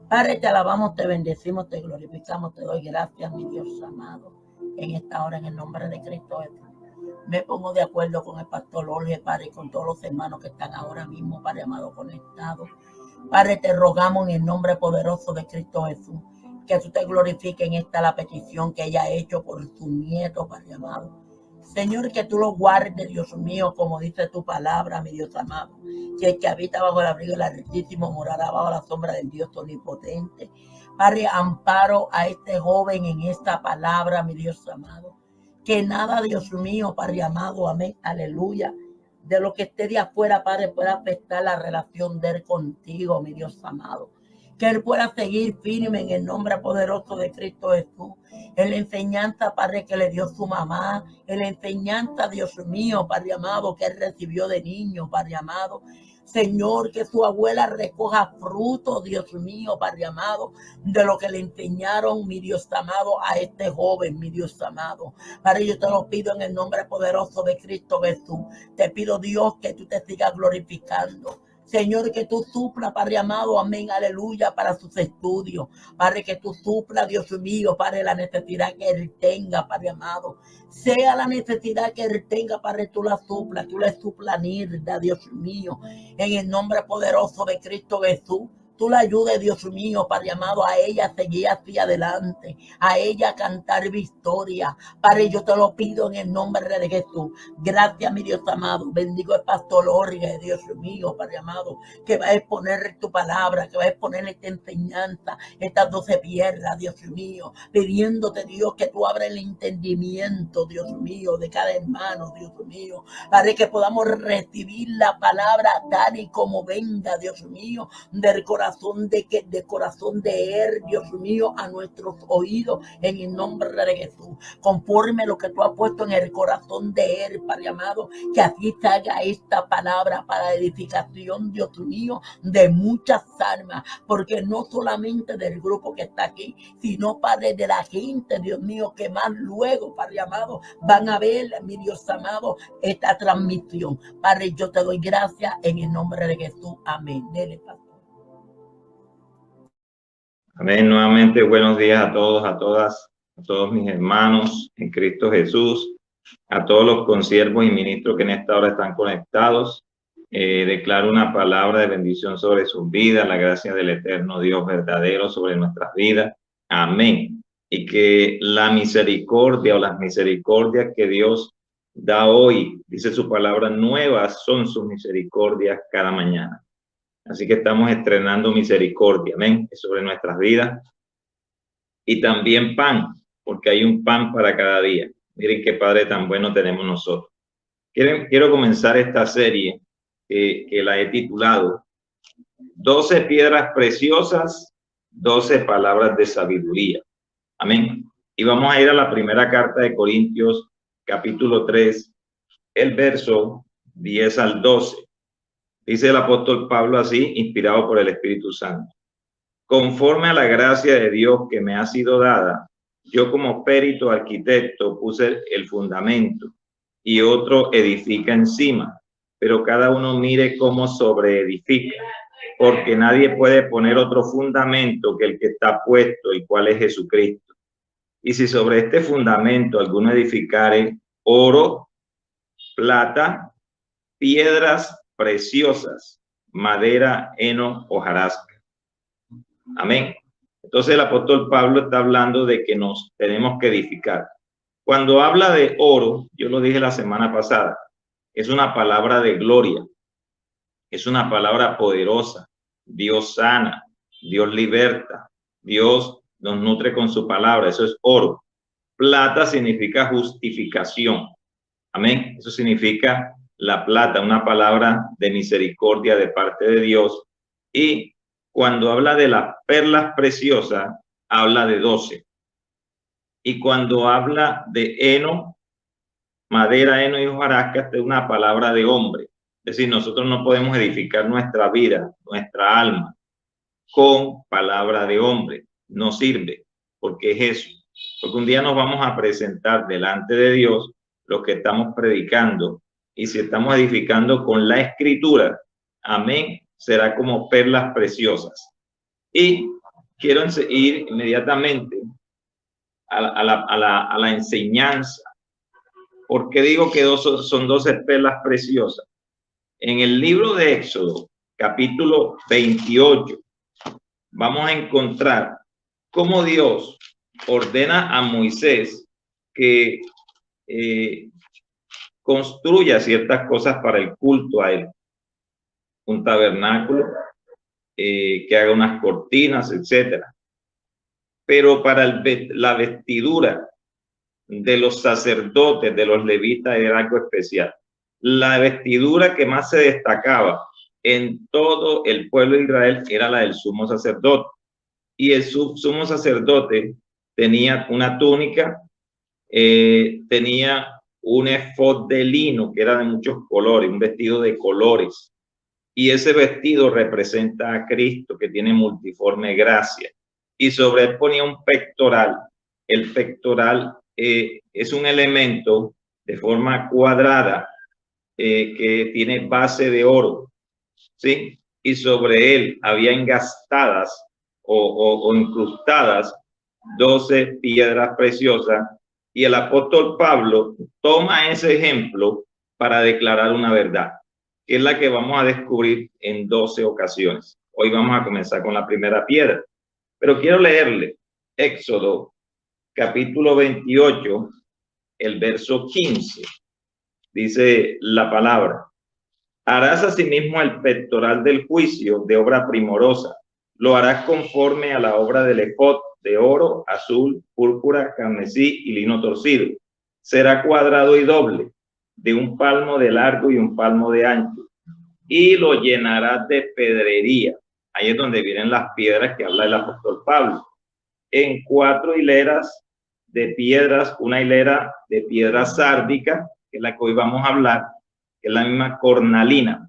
Padre, te alabamos, te bendecimos, te glorificamos, te doy gracias, mi Dios amado, en esta hora, en el nombre de Cristo Jesús. Me pongo de acuerdo con el pastor Jorge, Padre, y con todos los hermanos que están ahora mismo, Padre amado, conectados. Padre, te rogamos en el nombre poderoso de Cristo Jesús, que tú te glorifiques en esta la petición que ella ha hecho por su nieto, Padre amado. Señor, que tú lo guardes, Dios mío, como dice tu palabra, mi Dios amado. Que el que habita bajo el abrigo del Altísimo morará bajo la sombra del Dios omnipotente. Padre, amparo a este joven en esta palabra, mi Dios amado. Que nada, Dios mío, Padre amado, amén, aleluya, de lo que esté de afuera, Padre, pueda afectar la relación de él contigo, mi Dios amado. Que él pueda seguir firme en el nombre poderoso de Cristo Jesús. En la enseñanza, Padre, que le dio su mamá. En la enseñanza, Dios mío, Padre amado, que él recibió de niño, Padre amado. Señor, que su abuela recoja fruto, Dios mío, Padre amado, de lo que le enseñaron, mi Dios amado, a este joven, mi Dios amado. Padre, yo te lo pido en el nombre poderoso de Cristo Jesús. Te pido, Dios, que tú te sigas glorificando. Señor, que tú supla, Padre amado, amén, aleluya, para sus estudios. Padre, que tú supla, Dios mío, Padre, la necesidad que él tenga, Padre amado. Sea la necesidad que él tenga, Padre, tú la supla, tú le suplanirda, Dios mío, en el nombre poderoso de Cristo Jesús. Tú la ayudes, Dios mío, Padre amado, a ella a seguir hacia adelante, a ella a cantar victoria. Padre, yo te lo pido en el nombre de Jesús. Gracias, mi Dios amado. Bendigo el pastor Jorge, Dios mío, Padre amado, que va a exponer tu palabra, que va a exponer esta enseñanza, estas 12 piedras, Dios mío, pidiéndote, Dios, que tú abras el entendimiento, Dios mío, de cada hermano, Dios mío, para que podamos recibir la palabra tal y como venga, Dios mío, del corazón de él, Dios mío, a nuestros oídos, en el nombre de Jesús, conforme lo que tú has puesto en el corazón de él, Padre amado, que así se haga esta palabra para edificación, Dios mío, de muchas almas, porque no solamente del grupo que está aquí, sino, Padre, de la gente, Dios mío, que más luego, Padre amado, van a ver, mi Dios amado, esta transmisión. Padre, yo te doy gracias en el nombre de Jesús. Amén. Dele, pastor. Amén. Nuevamente, buenos días a todos, a todas, a todos mis hermanos en Cristo Jesús, a todos los consiervos y ministros que en esta hora están conectados. Declaro una palabra de bendición sobre sus vidas, la gracia del eterno Dios verdadero sobre nuestras vidas. Amén. Y que la misericordia o las misericordias que Dios da hoy, dice su palabra, nuevas son sus misericordias cada mañana. Así que estamos estrenando misericordia, amén, sobre nuestras vidas. Y también pan, porque hay un pan para cada día. Miren qué Padre tan bueno tenemos nosotros. Quiero comenzar esta serie que la he titulado 12 piedras preciosas, 12 palabras de sabiduría. Amén. Y vamos a ir a la primera carta de Corintios, capítulo 3, el verso 10 al 12. Dice el apóstol Pablo así, inspirado por el Espíritu Santo. Conforme a la gracia de Dios que me ha sido dada, yo como perito arquitecto puse el fundamento y otro edifica encima, pero cada uno mire cómo sobreedifica, porque nadie puede poner otro fundamento que el que está puesto, el cual es Jesucristo. Y si sobre este fundamento alguno edificare oro, plata, piedras preciosas, madera, heno, hojarasca. Amén. Entonces el apóstol Pablo está hablando de que nos tenemos que edificar. Cuando habla de oro, yo lo dije la semana pasada, es una palabra de gloria, es una palabra poderosa. Dios sana, Dios liberta, Dios nos nutre con su palabra, eso es oro. Plata significa justificación. Amén. Eso significa la plata, una palabra de misericordia de parte de Dios. Y cuando habla de las perlas preciosas, habla de 12. Y cuando habla de heno, madera, heno y hojarasca, es una palabra de hombre. Es decir, nosotros no podemos edificar nuestra vida, nuestra alma, con palabra de hombre. No sirve, porque es eso. Porque un día nos vamos a presentar delante de Dios lo que estamos predicando. Y si estamos edificando con la escritura, amén, será como perlas preciosas. Y quiero ir inmediatamente a la enseñanza. ¿Por qué digo que son 12 perlas preciosas? En el libro de Éxodo, capítulo 28, vamos a encontrar cómo Dios ordena a Moisés que construya ciertas cosas para el culto a él. Un tabernáculo, que haga unas cortinas, etcétera. Pero para la vestidura de los sacerdotes, de los levitas, era algo especial. La vestidura que más se destacaba en todo el pueblo de Israel era la del sumo sacerdote. Y el sumo sacerdote tenía una túnica, tenía un efod de lino que era de muchos colores, un vestido de colores. Y ese vestido representa a Cristo, que tiene multiforme gracia. Y sobre él ponía un pectoral. El pectoral es un elemento de forma cuadrada que tiene base de oro, ¿sí? Y sobre él había engastadas o incrustadas 12 piedras preciosas. Y el apóstol Pablo toma ese ejemplo para declarar una verdad, que es la que vamos a descubrir en 12 ocasiones. Hoy vamos a comenzar con la primera piedra. Pero quiero leerle Éxodo, capítulo 28, el verso 15. Dice la palabra: harás asimismo el pectoral del juicio de obra primorosa. Lo harás conforme a la obra del efod de oro, azul, púrpura, carmesí y lino torcido. Será cuadrado y doble, de un palmo de largo y un palmo de ancho. Y lo llenarás de pedrería. Ahí es donde vienen las piedras que habla el apóstol Pablo. En 4 hileras de piedras, una hilera de piedra sárdica, que es la que hoy vamos a hablar, que es la misma cornalina.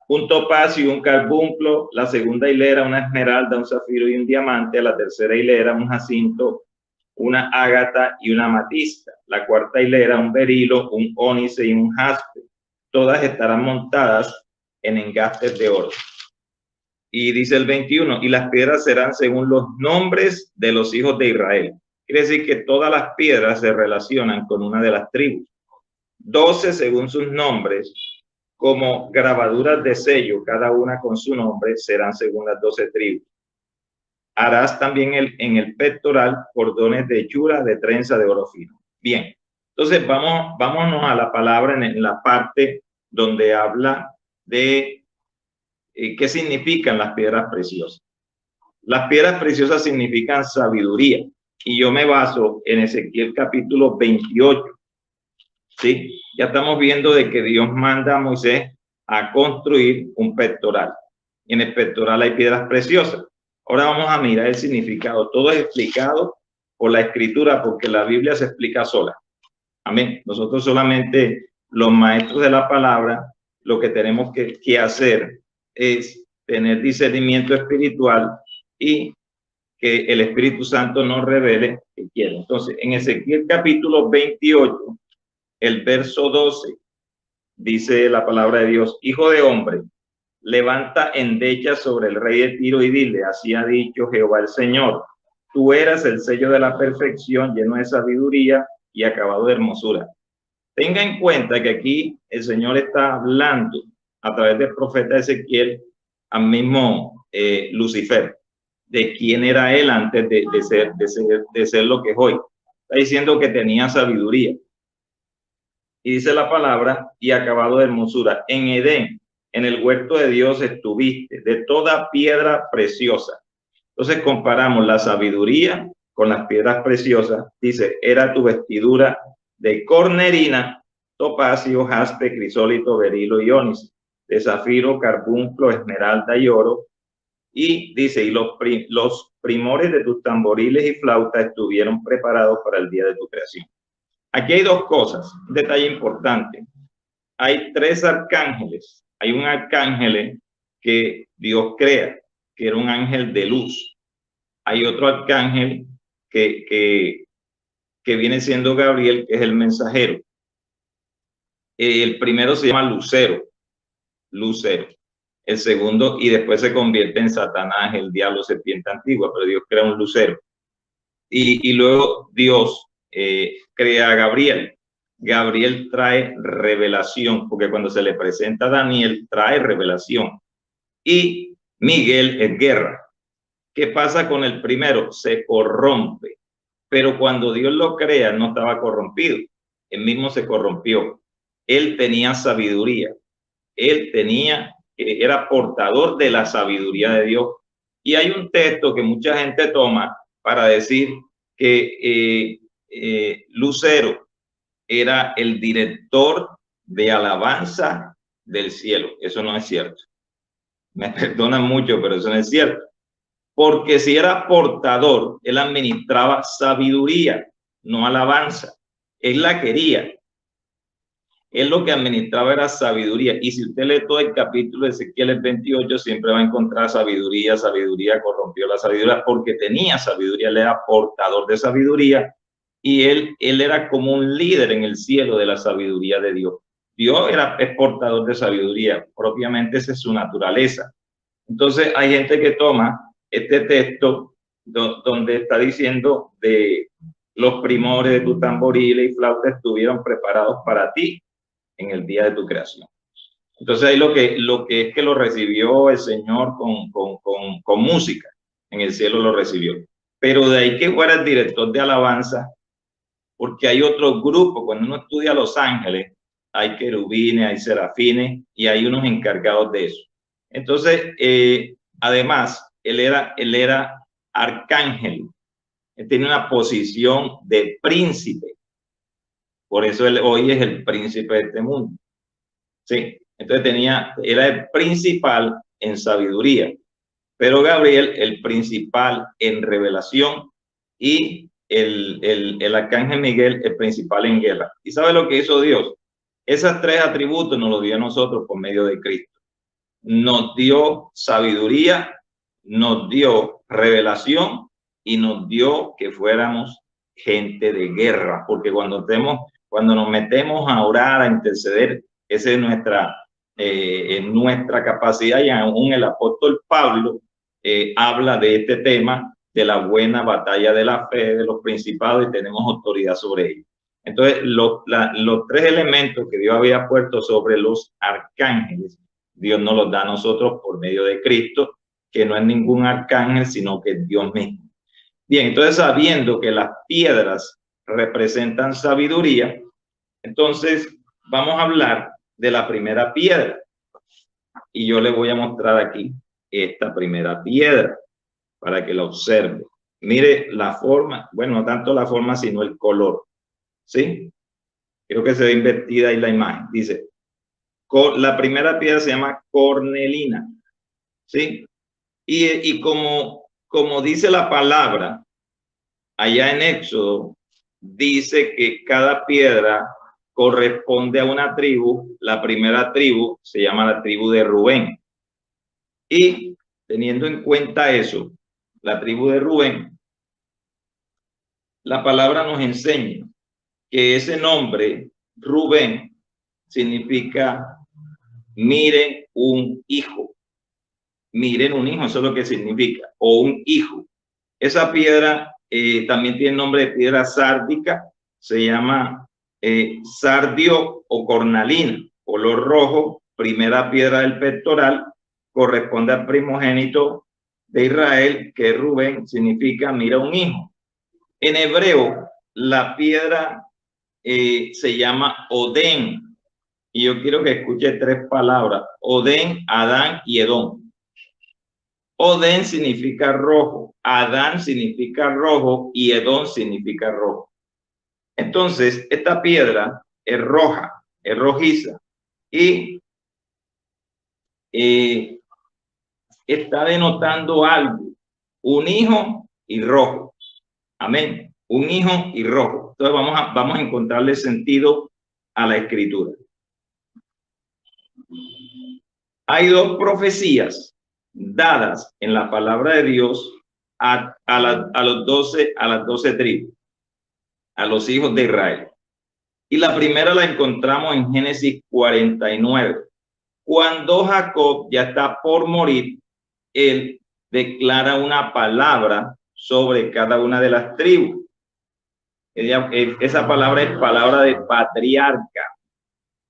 Un topacio y un carbunclo, la segunda hilera una esmeralda, un zafiro y un diamante, la tercera hilera un jacinto, una ágata y una amatista, la cuarta hilera un berilo, un ónice y un jaspe. Todas estarán montadas en engastes de oro. Y dice el 21, y las piedras serán según los nombres de los hijos de Israel. Quiere decir que todas las piedras se relacionan con una de las tribus. 12 según sus nombres, como grabaduras de sello, cada una con su nombre, serán según las 12 tribus. Harás también en el pectoral cordones de hechura de trenza de oro fino. Bien, entonces vámonos a la palabra en la parte donde habla de qué significan las piedras preciosas. Las piedras preciosas significan sabiduría, y yo me baso en Ezequiel capítulo 28. ¿Sí? Ya estamos viendo de que Dios manda a Moisés a construir un pectoral. Y en el pectoral hay piedras preciosas. Ahora vamos a mirar el significado. Todo es explicado por la escritura, porque la Biblia se explica sola. Amén. Nosotros solamente, los maestros de la palabra, lo que tenemos que hacer es tener discernimiento espiritual y que el Espíritu Santo nos revele qué quiere. Entonces, en Ezequiel capítulo 28, el verso 12, dice la palabra de Dios: hijo de hombre, levanta endecha sobre el rey de Tiro y dile: así ha dicho Jehová el Señor, tú eras el sello de la perfección, lleno de sabiduría y acabado de hermosura. Tenga en cuenta que aquí el Señor está hablando a través del profeta Ezequiel al mismo Lucifer, de quién era él antes de ser lo que es hoy. Está diciendo que tenía sabiduría. Y dice la palabra: y acabado de hermosura. En Edén, en el huerto de Dios estuviste, de toda piedra preciosa. Entonces comparamos la sabiduría con las piedras preciosas. Dice: era tu vestidura de cornerina, topacio, jaspe, crisólito, berilo y ónice, de zafiro, carbunclo, esmeralda y oro. Y dice: y los primores de tus tamboriles y flautas estuvieron preparados para el día de tu creación. Aquí hay dos cosas, un detalle importante. Hay 3 arcángeles. Hay un arcángel que Dios crea, que era un ángel de luz. Hay otro arcángel que viene siendo Gabriel, que es el mensajero. El primero se llama Lucero. el segundo, y después se convierte en Satanás, el diablo, serpiente antigua, pero Dios crea un lucero. Y luego Dios crea a Gabriel. Gabriel trae revelación, porque cuando se le presenta a Daniel, trae revelación. Y Miguel es guerra. ¿Qué pasa con el primero? Se corrompe. Pero cuando Dios lo crea, no estaba corrompido. Él mismo se corrompió. Él tenía sabiduría. Él era portador de la sabiduría de Dios. Y hay un texto que mucha gente toma para decir que Lucero era el director de alabanza del cielo. Eso no es cierto. Me perdonan mucho, pero eso no es cierto. Porque si era portador, él administraba sabiduría, no alabanza. Él la quería. Él lo que administraba era sabiduría. Y si usted lee todo el capítulo de Ezequiel 28, siempre va a encontrar sabiduría. Sabiduría corrompió la sabiduría porque tenía sabiduría. Él era portador de sabiduría. Y él era como un líder en el cielo de la sabiduría de Dios. Dios es portador de sabiduría. Propiamente esa es su naturaleza. Entonces hay gente que toma este texto donde está diciendo de los primores de tu tamboriles y flauta estuvieron preparados para ti en el día de tu creación. Entonces ahí lo que es que lo recibió el Señor con música, en el cielo lo recibió. Pero de ahí que fuera el director de alabanza, porque hay otro grupo, cuando uno estudia Los Ángeles, hay querubines, hay serafines y hay unos encargados de eso. Entonces, además, él era arcángel, él tenía una posición de príncipe. Por eso él hoy es el príncipe de este mundo. Sí, entonces era el principal en sabiduría, pero Gabriel el principal en revelación y el arcángel Miguel el principal en guerra. ¿Y sabe lo que hizo Dios? Esos tres atributos nos los dio a nosotros por medio de Cristo. Nos dio sabiduría, nos dio revelación y nos dio que fuéramos gente de guerra, porque cuando nos metemos a orar, a interceder, esa es nuestra capacidad, y aún el apóstol Pablo habla de este tema, de la buena batalla de la fe, de los principados, y tenemos autoridad sobre ellos. Entonces, los tres elementos que Dios había puesto sobre los arcángeles, Dios nos los da a nosotros por medio de Cristo, que no es ningún arcángel, sino que es Dios mismo. Bien, entonces sabiendo que las piedras representan sabiduría, entonces vamos a hablar de la primera piedra. Y yo le voy a mostrar aquí esta primera piedra para que la observe. Mire la forma, bueno, no tanto la forma, sino el color. ¿Sí? Creo que se ve invertida ahí la imagen. Dice, la primera piedra se llama cornelina. ¿Sí? Y como dice la palabra, allá en Éxodo, dice que cada piedra corresponde a una tribu. La primera tribu se llama la tribu de Rubén. Y teniendo en cuenta eso, la tribu de Rubén, la palabra nos enseña que ese nombre, Rubén, significa miren un hijo. Miren un hijo, eso es lo que significa, o un hijo. Esa piedra también tiene nombre de piedra sárdica, se llama sardio o cornalina, color rojo, primera piedra del pectoral, corresponde al primogénito de Israel, que Rubén significa mira un hijo. En hebreo, la piedra se llama Odén, y yo quiero que escuche tres palabras: Odén, Adán y Edom. Odén significa rojo, Adán significa rojo y Edom significa rojo. Entonces, esta piedra es roja, es rojiza y está denotando algo, un hijo y rojo. Amén, un hijo y rojo. Entonces vamos a encontrarle sentido a la escritura. Hay dos profecías dadas en la palabra de Dios a las 12 tribus, a los hijos de Israel. Y la primera la encontramos en Génesis 49. Cuando Jacob ya está por morir, él declara una palabra sobre cada una de las tribus. Esa palabra es palabra de patriarca,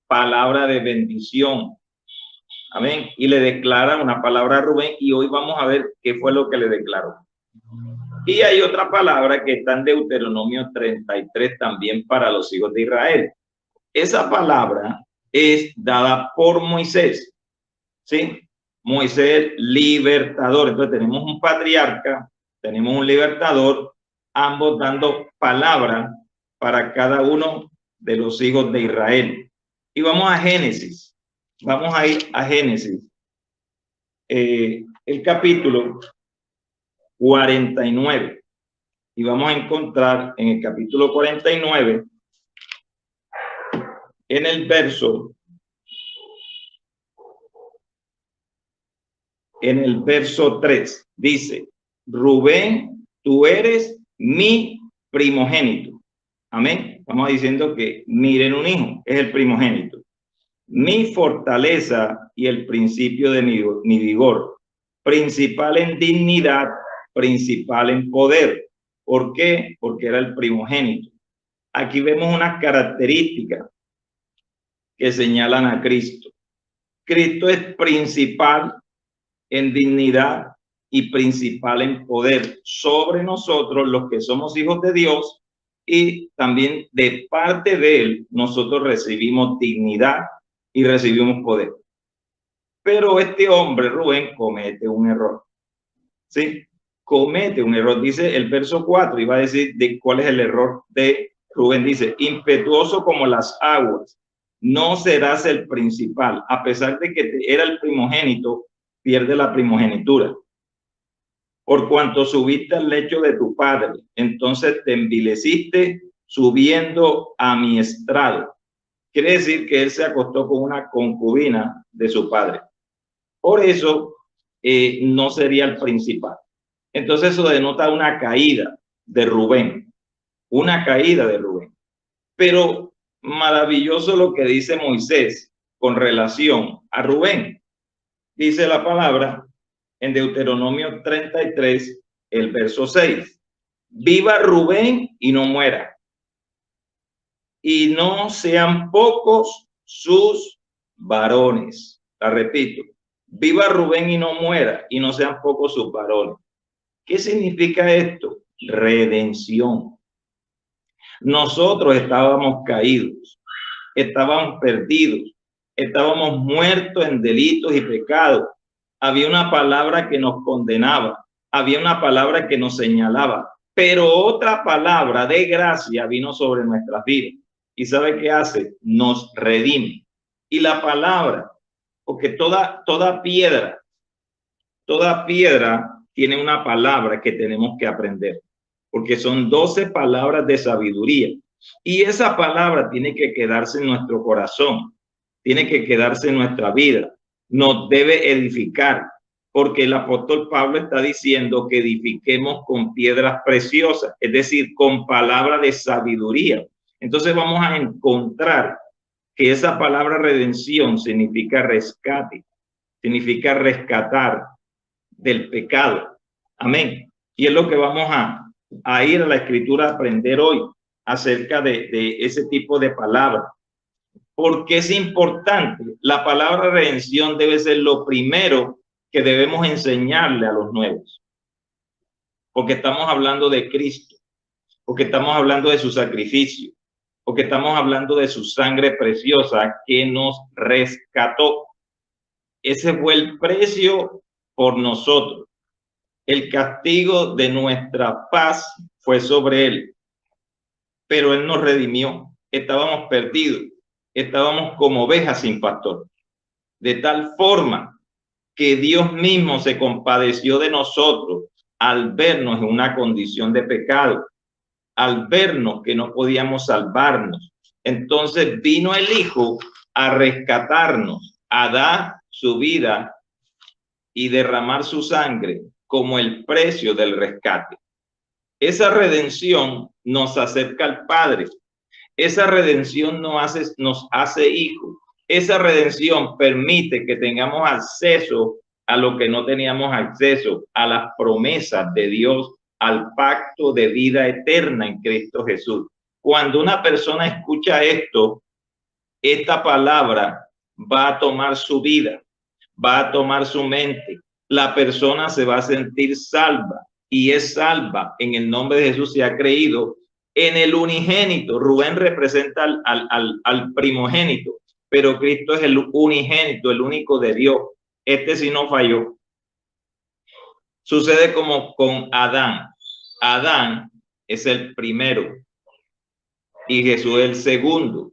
palabra de bendición. Amén. Y le declara una palabra a Rubén, y hoy vamos a ver qué fue lo que le declaró. Y hay otra palabra que está en Deuteronomio 33 también para los hijos de Israel. Esa palabra es dada por Moisés, ¿sí? Moisés, libertador. Entonces tenemos un patriarca, tenemos un libertador, ambos dando palabra para cada uno de los hijos de Israel. Y vamos a Génesis. Vamos a ir a Génesis. El capítulo 49. Y vamos a encontrar en el capítulo 49, en el verso 3, dice: Rubén, tú eres mi primogénito. Amén. Vamos diciendo que miren, un hijo es el primogénito, mi fortaleza y el principio de mi vigor, principal en dignidad, principal en poder. ¿Por qué? Porque era el primogénito. Aquí vemos unas características que señalan a Cristo. Cristo es principal en dignidad y principal en poder sobre nosotros, los que somos hijos de Dios, y también de parte de él nosotros recibimos dignidad y recibimos poder. Pero este hombre, Rubén, comete un error. ¿Sí? Comete un error. Dice el verso 4, y va a decir de cuál es el error de Rubén. Dice: impetuoso como las aguas, no serás el principal. A pesar de que era el primogénito, pierde la primogenitura. Por cuanto subiste al lecho de tu padre, entonces te envileciste subiendo a mi estrado. Quiere decir que él se acostó con una concubina de su padre. Por eso no sería el principal. Entonces eso denota una caída de Rubén. Una caída de Rubén. Pero maravilloso lo que dice Moisés con relación a Rubén. Dice la palabra en Deuteronomio 33, el verso 6. Viva Rubén y no muera, y no sean pocos sus varones. La repito: viva Rubén y no muera, y no sean pocos sus varones. ¿Qué significa esto? Redención. Nosotros estábamos caídos, estábamos perdidos, estábamos muertos en delitos y pecados. Había una palabra que nos condenaba, había una palabra que nos señalaba, pero otra palabra de gracia vino sobre nuestras vidas. ¿Y sabe qué hace? Nos redime. Y la palabra, porque toda piedra tiene una palabra que tenemos que aprender, porque son 12 palabras de sabiduría. Y esa palabra tiene que quedarse en nuestro corazón, tiene que quedarse en nuestra vida. Nos debe edificar, porque el apóstol Pablo está diciendo que edifiquemos con piedras preciosas, es decir, con palabra de sabiduría. Entonces vamos a encontrar que esa palabra redención significa rescate, significa rescatar del pecado. Amén. Y es lo que vamos a ir a la escritura a aprender hoy acerca de ese tipo de palabras. Porque es importante. La palabra redención debe ser lo primero que debemos enseñarle a los nuevos. Porque estamos hablando de Cristo, porque estamos hablando de su sacrificio, porque estamos hablando de su sangre preciosa que nos rescató. Ese fue el precio por nosotros. El castigo de nuestra paz fue sobre él, pero él nos redimió. Estábamos perdidos, estábamos como ovejas sin pastor, de tal forma que Dios mismo se compadeció de nosotros al vernos en una condición de pecado, al vernos que no podíamos salvarnos. Entonces vino el Hijo a rescatarnos, a dar su vida y derramar su sangre como el precio del rescate. Esa redención nos acerca al Padre. Esa redención nos hace hijos. Esa redención permite que tengamos acceso a lo que no teníamos acceso, a las promesas de Dios, al pacto de vida eterna en Cristo Jesús. Cuando una persona escucha esto, esta palabra va a tomar su vida, va a tomar su mente. La persona se va a sentir salva y es salva en el nombre de Jesús. Se ha creído en el unigénito. Rubén representa al primogénito, pero Cristo es el unigénito, el único de Dios. Este sí no falló. Sucede como con Adán. Adán es el primero y Jesús es el segundo.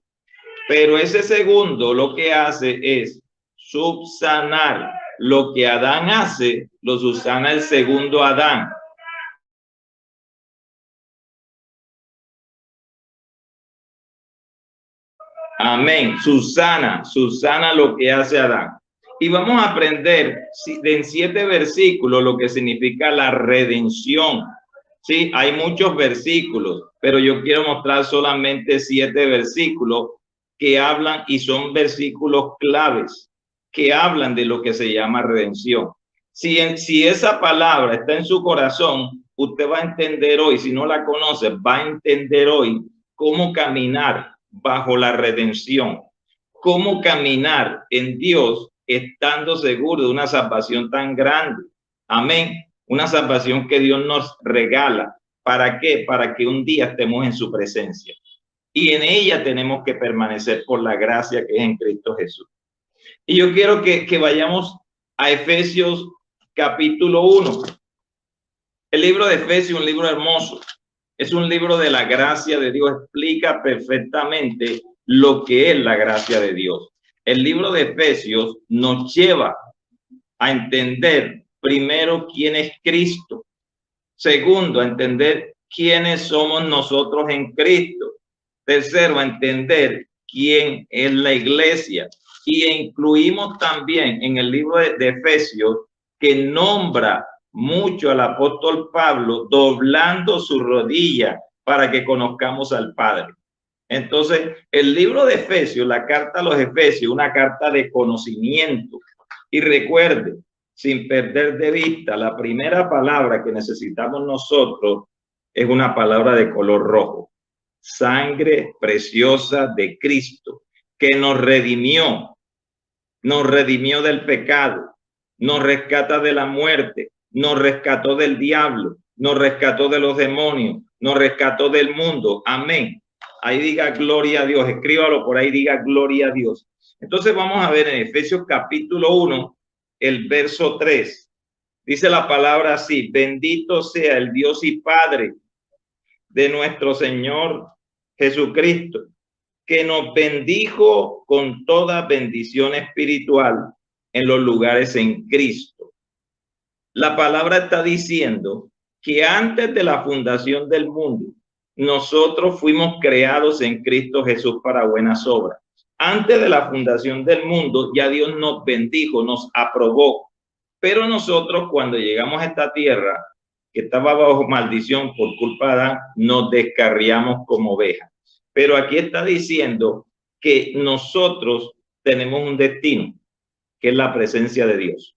Pero ese segundo lo que hace es subsanar lo que Adán hace, lo subsana el segundo Adán. Amén. Susana lo que hace Adán. Y vamos a aprender en 7 versículos lo que significa la redención. Sí, hay muchos versículos, pero yo quiero mostrar solamente 7 versículos que hablan y son versículos claves que hablan de lo que se llama redención. Si esa palabra está en su corazón, usted va a entender hoy, si no la conoce, va a entender hoy cómo caminar bajo la redención, cómo caminar en Dios estando seguro de una salvación tan grande. Amén. Una salvación que Dios nos regala. ¿Para qué? Para que un día estemos en su presencia. Y en ella tenemos que permanecer por la gracia que es en Cristo Jesús. Y yo quiero que vayamos a Efesios capítulo 1. El libro de Efesios es un libro hermoso. Es un libro de la gracia de Dios. Explica perfectamente lo que es la gracia de Dios. El libro de Efesios nos lleva a entender primero quién es Cristo. Segundo, a entender quiénes somos nosotros en Cristo. Tercero, a entender quién es la iglesia. Y incluimos también en el libro de Efesios que nombra mucho al apóstol Pablo doblando su rodilla para que conozcamos al Padre. Entonces, el libro de Efesios, la carta a los Efesios, una carta de conocimiento. Y recuerde, sin perder de vista, la primera palabra que necesitamos nosotros es una palabra de color rojo. Sangre preciosa de Cristo, que nos redimió del pecado, nos rescata de la muerte, nos rescató del diablo, nos rescató de los demonios, nos rescató del mundo. Amén. Ahí diga gloria a Dios, escríbalo por ahí, diga gloria a Dios. Entonces vamos a ver en Efesios capítulo 1, el verso 3. Dice la palabra así: bendito sea el Dios y Padre de nuestro Señor Jesucristo, que nos bendijo con toda bendición espiritual en los lugares en Cristo. La palabra está diciendo que antes de la fundación del mundo, nosotros fuimos creados en Cristo Jesús para buenas obras. Antes de la fundación del mundo, ya Dios nos bendijo, nos aprobó. Pero nosotros, cuando llegamos a esta tierra, que estaba bajo maldición por culpa de Adán, nos descarriamos como ovejas. Pero aquí está diciendo que nosotros tenemos un destino, que es la presencia de Dios.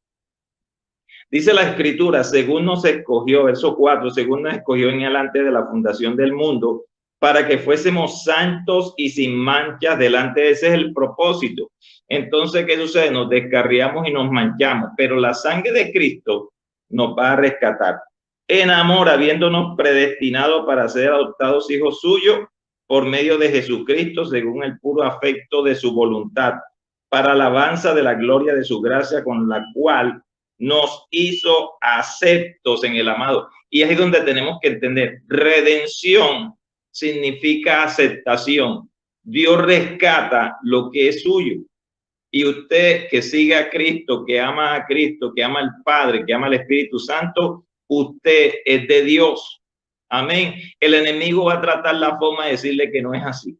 Dice la Escritura, según nos escogió, verso 4, según nos escogió en adelante de la fundación del mundo, para que fuésemos santos y sin manchas delante de ese es el propósito. Entonces, ¿qué sucede? Nos descarriamos y nos manchamos, pero la sangre de Cristo nos va a rescatar. En amor, habiéndonos predestinado para ser adoptados hijos suyos por medio de Jesucristo, según el puro afecto de su voluntad, para alabanza de la gloria de su gracia, con la cual nos hizo aceptos en el amado. Y es ahí donde tenemos que entender, redención significa aceptación. Dios rescata lo que es suyo. Y usted que sigue a Cristo, que ama a Cristo, que ama al Padre, que ama al Espíritu Santo, usted es de Dios. Amén. El enemigo va a tratar la forma de decirle que no es así.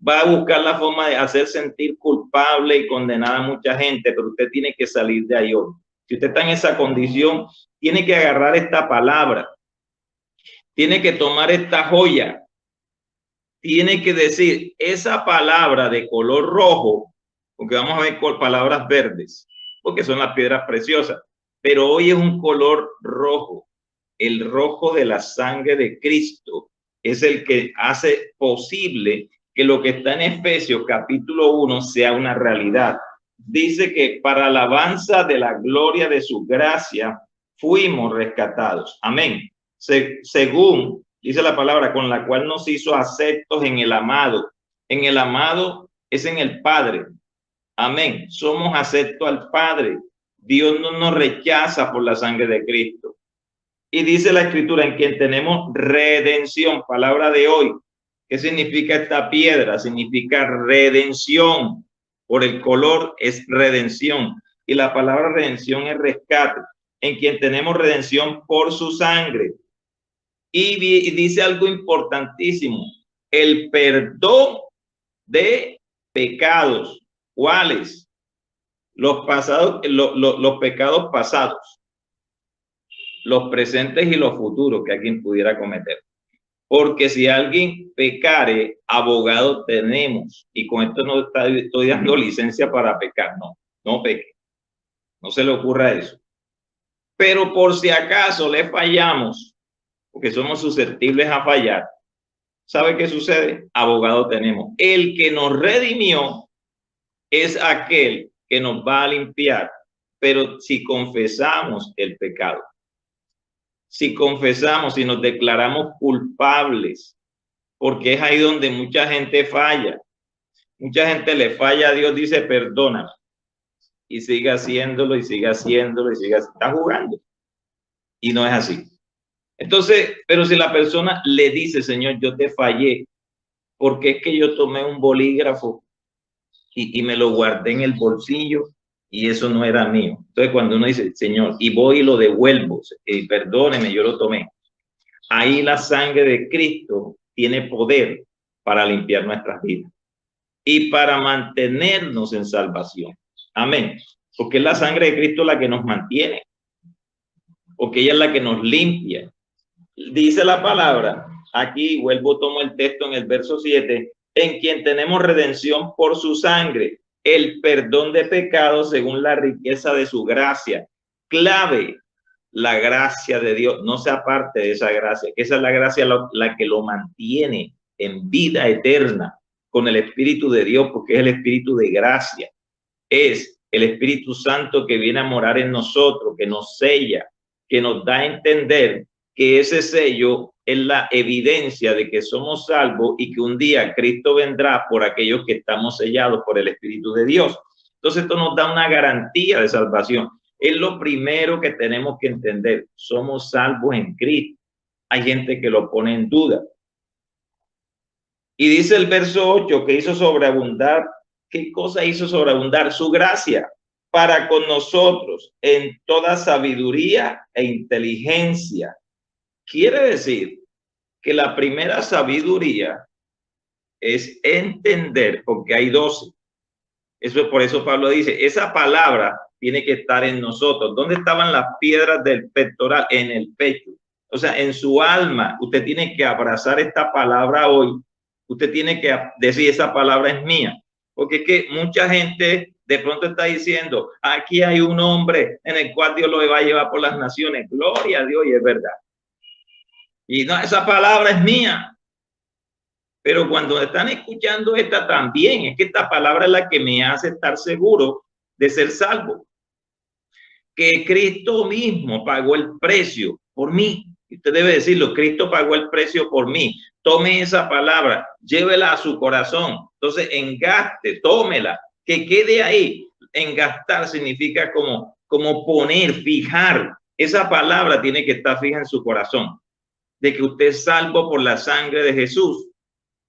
Va a buscar la forma de hacer sentir culpable y condenar a mucha gente, pero usted tiene que salir de ahí hoy. Si usted está en esa condición, tiene que agarrar esta palabra, tiene que tomar esta joya, tiene que decir, esa palabra de color rojo porque vamos a ver con palabras verdes, porque son las piedras preciosas, pero hoy es un color rojo. El rojo de la sangre de Cristo es el que hace posible que lo que está en Efesios capítulo 1 sea una realidad. Dice que para alabanza de la gloria de su gracia fuimos rescatados. Amén. Según dice la palabra, con la cual nos hizo aceptos en el amado. En el amado es en el Padre. Amén. Somos aceptos al Padre. Dios no nos rechaza por la sangre de Cristo. Y dice la Escritura, en quien tenemos redención, palabra de hoy. ¿Qué significa esta piedra? Significa redención. Por el color es redención. Y la palabra redención es rescate. En quien tenemos redención por su sangre. Y dice algo importantísimo. El perdón de pecados. ¿Cuáles? Los pasados, los pecados pasados. Los presentes y los futuros que alguien pudiera cometer. Porque si alguien pecare, abogado tenemos. Y con esto no estoy dando licencia para pecar. No peque. No se le ocurra eso. Pero por si acaso le fallamos, porque somos susceptibles a fallar, ¿sabe qué sucede? Abogado tenemos. El que nos redimió es aquel que nos va a limpiar. Pero si confesamos el pecado, si confesamos y nos declaramos culpables, porque es ahí donde mucha gente falla. Mucha gente le falla a Dios, dice perdóname, y sigue haciéndolo y sigue haciéndolo y sigue, está jugando. Y no es así. Entonces, pero si la persona le dice, Señor, yo te fallé, porque es que yo tomé un bolígrafo y me lo guardé en el bolsillo y eso no era mío. Entonces, cuando uno dice, Señor, y voy y lo devuelvo, y perdóneme, yo lo tomé. Ahí la sangre de Cristo tiene poder para limpiar nuestras vidas y para mantenernos en salvación. Amén. Porque es la sangre de Cristo la que nos mantiene, porque ella es la que nos limpia. Dice la palabra, aquí vuelvo, tomo el texto en el verso 7, en quien tenemos redención por su sangre, el perdón de pecados según la riqueza de su gracia. Clave, la gracia de Dios, no se aparte de esa gracia, que esa es la gracia la que lo mantiene en vida eterna con el Espíritu de Dios, porque es el Espíritu de gracia. Es el Espíritu Santo que viene a morar en nosotros, que nos sella, que nos da a entender que ese sello es la evidencia de que somos salvos y que un día Cristo vendrá por aquellos que estamos sellados por el Espíritu de Dios. Entonces esto nos da una garantía de salvación. Es lo primero que tenemos que entender. Somos salvos en Cristo. Hay gente que lo pone en duda. Y dice el verso 8 que hizo sobreabundar. ¿Qué cosa hizo sobreabundar? Su gracia para con nosotros en toda sabiduría e inteligencia. Quiere decir que la primera sabiduría es entender, porque hay 12. Eso es por eso Pablo dice, esa palabra tiene que estar en nosotros. ¿Dónde estaban las piedras del pectoral? En el pecho. O sea, en su alma. Usted tiene que abrazar esta palabra hoy. Usted tiene que decir, esa palabra es mía. Porque es que mucha gente de pronto está diciendo, aquí hay un hombre en el cual Dios lo va a llevar por las naciones. Gloria a Dios, y es verdad. Y no, esa palabra es mía. Pero cuando están escuchando esta también, es que esta palabra es la que me hace estar seguro de ser salvo. Que Cristo mismo pagó el precio por mí. Usted debe decirlo, Cristo pagó el precio por mí. Tome esa palabra, llévela a su corazón. Entonces, engaste, tómela, que quede ahí. Engastar significa como poner, fijar. Esa palabra tiene que estar fija en su corazón. De que usted es salvo por la sangre de Jesús,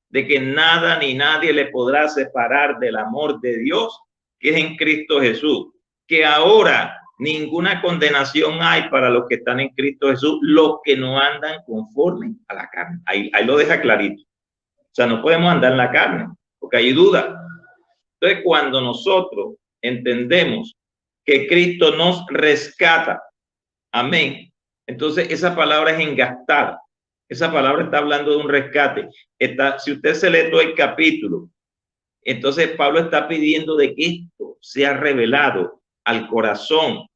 de que nada ni nadie le podrá separar del amor de Dios que es en Cristo Jesús, que ahora ninguna condenación hay para los que están en Cristo Jesús, los que no andan conforme a la carne. Ahí lo deja clarito. O sea, no podemos andar en la carne, porque hay duda. Entonces, cuando nosotros entendemos que Cristo nos rescata, amén, entonces esa palabra es engastar. Esa palabra está hablando de un rescate. Si usted se lee todo el capítulo, Entonces Pablo está pidiendo de que esto sea revelado al corazón.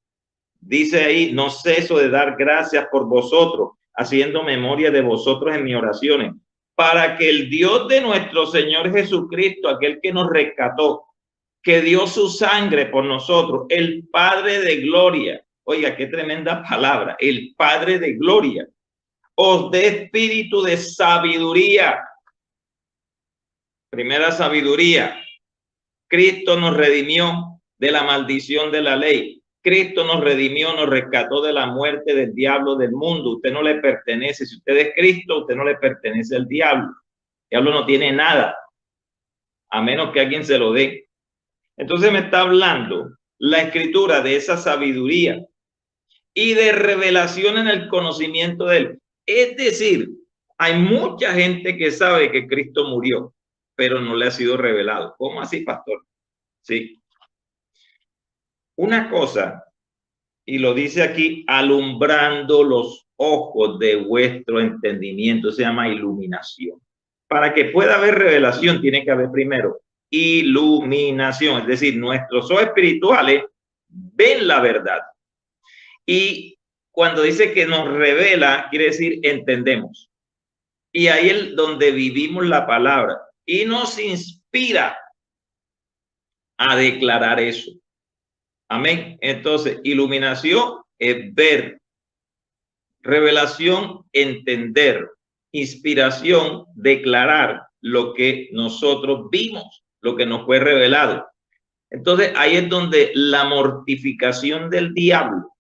Dice ahí, no ceso de dar gracias por vosotros, haciendo memoria de vosotros en mis oraciones, para que el Dios de nuestro Señor Jesucristo, aquel que nos rescató, que dio su sangre por nosotros, el Padre de gloria, oiga, qué tremenda palabra, el Padre de gloria, os dé espíritu de sabiduría. Primera sabiduría. Cristo nos redimió de la maldición de la ley. Cristo nos redimió, nos rescató de la muerte del diablo del mundo. Usted no le pertenece. Si usted es Cristo, usted no le pertenece al diablo. El diablo no tiene nada, a menos que alguien se lo dé. Entonces me está hablando la escritura de esa sabiduría y de revelación en el conocimiento de él. Es decir, hay mucha gente que sabe que Cristo murió, pero no le ha sido revelado. ¿Cómo así, pastor? Sí. Una cosa, y lo dice aquí, alumbrando los ojos de vuestro entendimiento, se llama iluminación. Para que pueda haber revelación, tiene que haber primero iluminación, es decir, nuestros ojos espirituales ven la verdad. Y cuando dice que nos revela, quiere decir entendemos. Y ahí es donde vivimos la palabra y nos inspira a declarar eso. Amén. Entonces, iluminación es ver, revelación, entender, inspiración, declarar lo que nosotros vimos, lo que nos fue revelado. Entonces, ahí es donde la mortificación del diablo,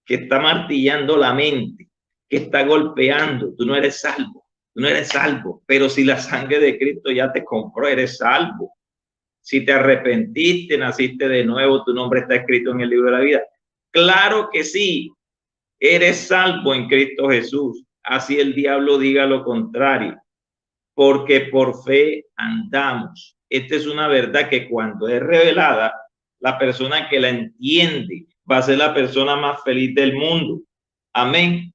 que está martillando la mente, que está golpeando, tú no eres salvo, tú no eres salvo, pero si la sangre de Cristo ya te compró, eres salvo. Si te arrepentiste, naciste de nuevo, tu nombre está escrito en el libro de la vida. Claro que sí, eres salvo en Cristo Jesús. Así el diablo diga lo contrario, porque por fe andamos. Esta es una verdad que cuando es revelada, la persona que la entiende va a ser la persona más feliz del mundo. Amén.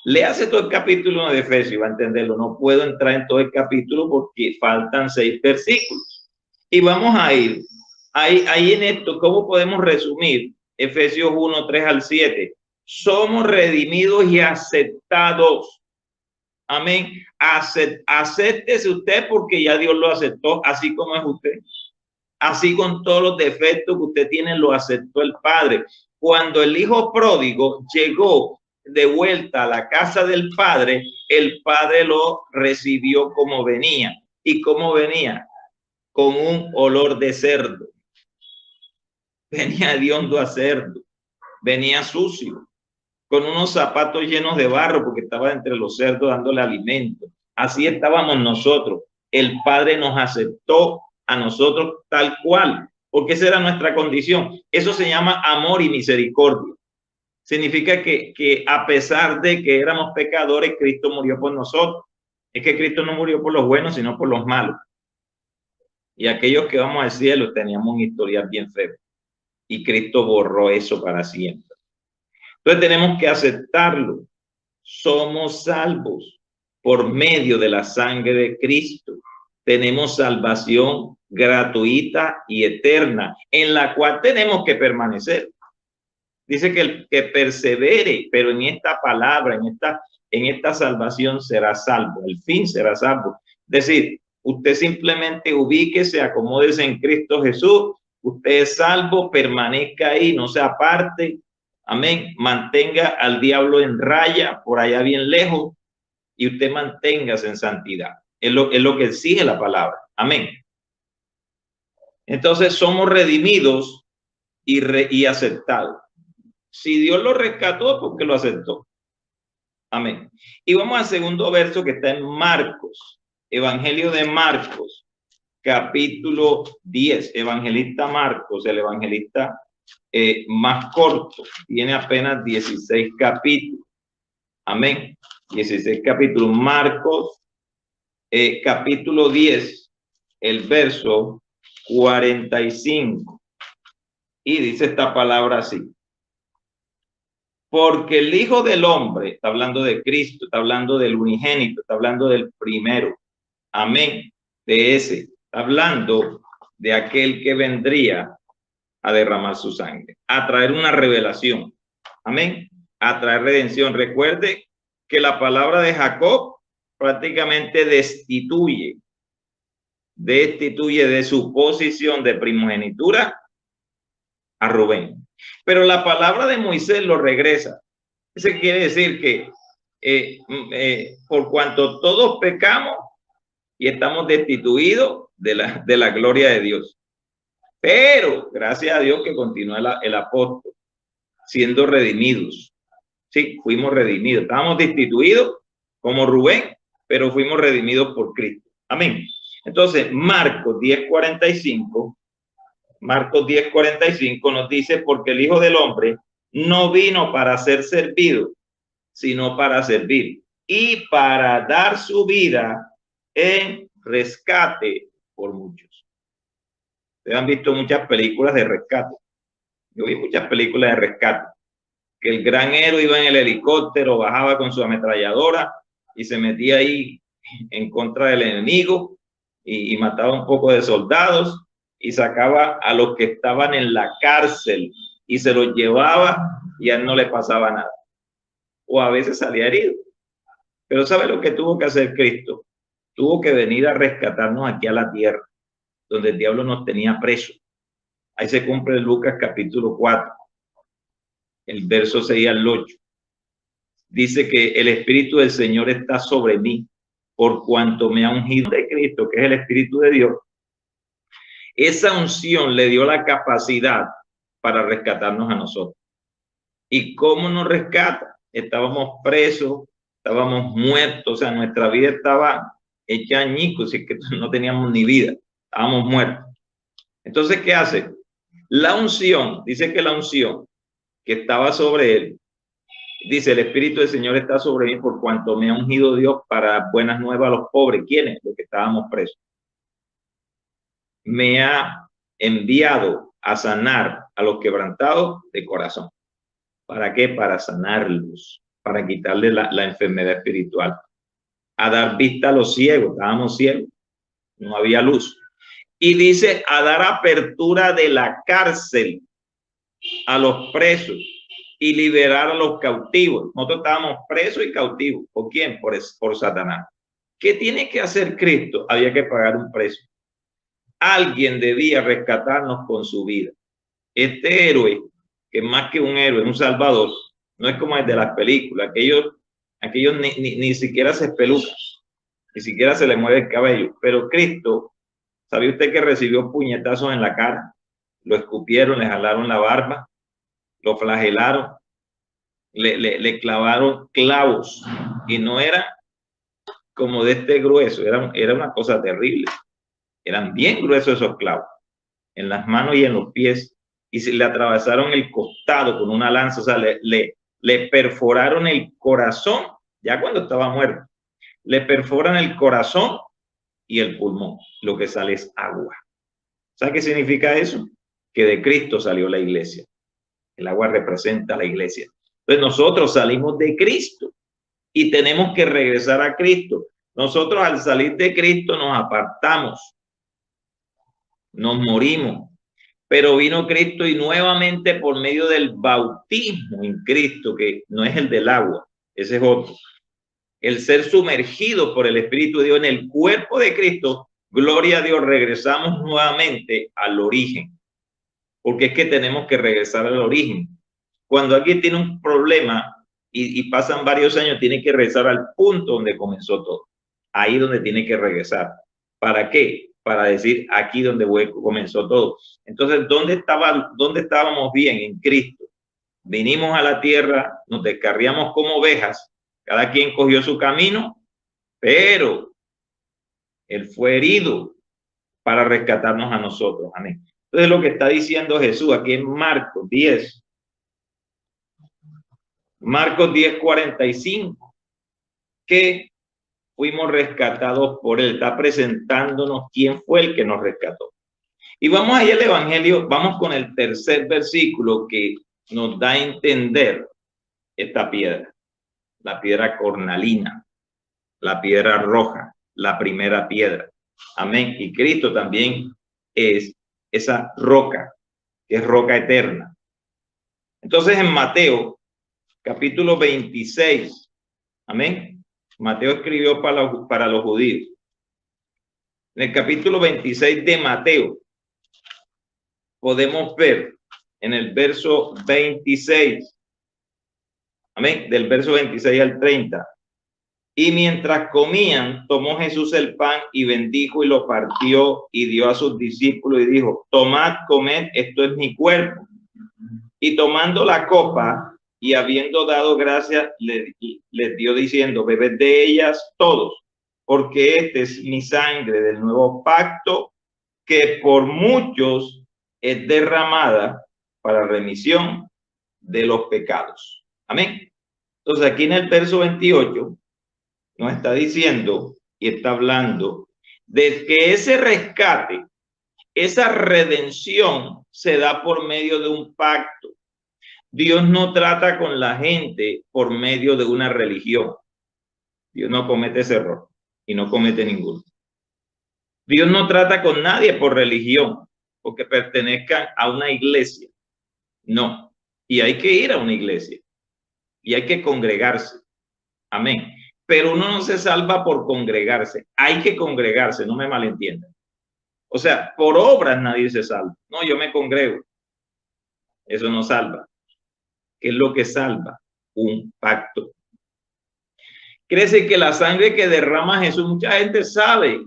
Léase todo el capítulo 1 de Efesios y va a entenderlo. No puedo entrar en todo el capítulo porque faltan 6 versículos. Y vamos a ir ahí en esto. ¿Cómo podemos resumir Efesios 1, 3 al 7? Somos redimidos y aceptados. Amén. Acéptese usted porque ya Dios lo aceptó, así como es usted. Así con todos los defectos que usted tiene, lo aceptó el Padre. Cuando el hijo pródigo llegó de vuelta a la casa del Padre, el Padre lo recibió como venía. ¿Y cómo venía? Con un olor de cerdo. Venía hediondo a cerdo. Venía sucio. Con unos zapatos llenos de barro porque estaba entre los cerdos dándole alimento. Así estábamos nosotros. El Padre nos aceptó a nosotros tal cual, porque esa era nuestra condición. Eso se llama amor y misericordia. Significa que a pesar de que éramos pecadores, Cristo murió por nosotros. Es que Cristo no murió por los buenos, sino por los malos. Y aquellos que vamos al cielo teníamos un historial bien feo. Y Cristo borró eso para siempre. Entonces tenemos que aceptarlo. Somos salvos por medio de la sangre de Cristo. Tenemos salvación gratuita y eterna, en la cual tenemos que permanecer. Dice que el que persevere, pero en esta palabra, en esta salvación será salvo. Al fin será salvo. Es decir, usted simplemente ubíquese, acomódese en Cristo Jesús. Usted es salvo, permanezca ahí, no se aparte. Amén. Mantenga al diablo en raya, por allá bien lejos, y usted manténgase en santidad. Es lo que exige la palabra. Amén. Entonces somos redimidos y aceptados. Si Dios lo rescató, porque lo aceptó. Amén. Y vamos al segundo verso que está en Marcos, Evangelio de Marcos, capítulo 10. Evangelista Marcos, el evangelista más corto, tiene apenas 16 capítulos. Amén. 16 capítulos. Marcos, capítulo 10, el verso 45. Y dice esta palabra así. Porque el Hijo del Hombre, está hablando de Cristo, está hablando del unigénito, está hablando del primero. Amén. De ese, está hablando de aquel que vendría a derramar su sangre, a traer una revelación. Amén. A traer redención. Recuerde que la palabra de Jacob prácticamente destituye de su posición de primogenitura a Rubén. Pero la palabra de Moisés lo regresa. Eso quiere decir que por cuanto todos pecamos y estamos destituidos de la gloria de Dios. Pero gracias a Dios que continúa el apóstol siendo redimidos. Sí, fuimos redimidos. Estábamos destituidos como Rubén, pero fuimos redimidos por Cristo. Amén. Entonces, Marcos 10:45 nos dice, porque el Hijo del Hombre no vino para ser servido, sino para servir y para dar su vida en rescate por muchos. Ustedes han visto muchas películas de rescate. Yo vi muchas películas de rescate. Que el gran héroe iba en el helicóptero, bajaba con su ametralladora y se metía ahí en contra del enemigo y mataba un poco de soldados y sacaba a los que estaban en la cárcel y se los llevaba y a él no le pasaba nada. O a veces salía herido. Pero ¿sabe lo que tuvo que hacer Cristo? Tuvo que venir a rescatarnos aquí a la tierra, donde el diablo nos tenía presos. Ahí se cumple Lucas capítulo 4, el verso 6 al 8. Dice que el Espíritu del Señor está sobre mí, por cuanto me ha ungido de Cristo, que es el Espíritu de Dios. Esa unción le dio la capacidad para rescatarnos a nosotros. ¿Y cómo nos rescata? Estábamos presos, estábamos muertos, o sea, nuestra vida estaba hecha añicos, y que no teníamos ni vida, estábamos muertos. Entonces, ¿qué hace? La unción, dice que la unción que estaba sobre él, dice, el Espíritu del Señor está sobre mí por cuanto me ha ungido Dios para dar buenas nuevas a los pobres. ¿Quiénes? Los que estábamos presos. Me ha enviado a sanar a los quebrantados de corazón. ¿Para qué? Para sanarlos, para quitarle la enfermedad espiritual. A dar vista a los ciegos, estábamos ciegos, no había luz. Y dice, a dar apertura de la cárcel a los presos y liberar a los cautivos. Nosotros estábamos presos y cautivos. ¿Por quién? Por Satanás. ¿Qué tiene que hacer Cristo? Había que pagar un precio. Alguien debía rescatarnos con su vida. Este héroe, que más que un héroe, un salvador, no es como el de las películas. Aquellos ni siquiera se espelucan, ni siquiera se le mueve el cabello. Pero Cristo, ¿sabe usted que recibió puñetazos en la cara? Lo escupieron, le jalaron la barba, lo flagelaron, le clavaron clavos y no era como de este grueso, era una cosa terrible. Eran bien gruesos esos clavos, en las manos y en los pies, y se le atravesaron el costado con una lanza, o sea, le perforaron el corazón, ya cuando estaba muerto, le perforan el corazón y el pulmón, lo que sale es agua. ¿Sabe qué significa eso? Que de Cristo salió la iglesia. El agua representa a la iglesia. Entonces nosotros salimos de Cristo y tenemos que regresar a Cristo. Nosotros al salir de Cristo nos apartamos, nos morimos, pero vino Cristo y nuevamente por medio del bautismo en Cristo, que no es el del agua, ese es otro, el ser sumergido por el Espíritu de Dios en el cuerpo de Cristo, gloria a Dios, regresamos nuevamente al origen, porque es que tenemos que regresar al origen. Cuando alguien tiene un problema y pasan varios años, tiene que regresar al punto donde comenzó todo, ahí donde tiene que regresar. ¿Para qué? Para decir aquí donde comenzó todo. Entonces, ¿dónde estábamos bien? En Cristo. Vinimos a la tierra, nos descarriamos como ovejas, cada quien cogió su camino, pero él fue herido para rescatarnos a nosotros. Amén. Entonces, lo que está diciendo Jesús aquí en Marcos 10. Marcos 10:45, que fuimos rescatados por él. Está presentándonos quién fue el que nos rescató. Y vamos ahí al Evangelio, vamos con el tercer versículo que nos da a entender esta piedra, la piedra cornalina, la piedra roja, la primera piedra. Amén. Y Cristo también es esa roca, que es roca eterna. Entonces en Mateo, capítulo 26, amén. Mateo escribió para los judíos. En el capítulo 26 de Mateo, podemos ver en el verso 26, amén, del verso 26 al 30. Y mientras comían, tomó Jesús el pan y bendijo y lo partió y dio a sus discípulos y dijo: tomad, comed, esto es mi cuerpo. Y tomando la copa y habiendo dado gracias, les dio diciendo: bebed de ellas todos, porque este es mi sangre del nuevo pacto, que por muchos es derramada para remisión de los pecados. Amén. Entonces aquí en el verso 28 nos está diciendo y está hablando de que ese rescate, esa redención se da por medio de un pacto. Dios no trata con la gente por medio de una religión. Dios no comete ese error y no comete ninguno. Dios no trata con nadie por religión, porque pertenezcan a una iglesia. No. Y hay que ir a una iglesia y hay que congregarse. Amén. Pero uno no se salva por congregarse. Hay que congregarse, no me malentiendan. O sea, por obras nadie se salva. No, yo me congrego. Eso no salva. ¿Qué es lo que salva? Un pacto. Quiere decir que la sangre que derrama Jesús, mucha gente sabe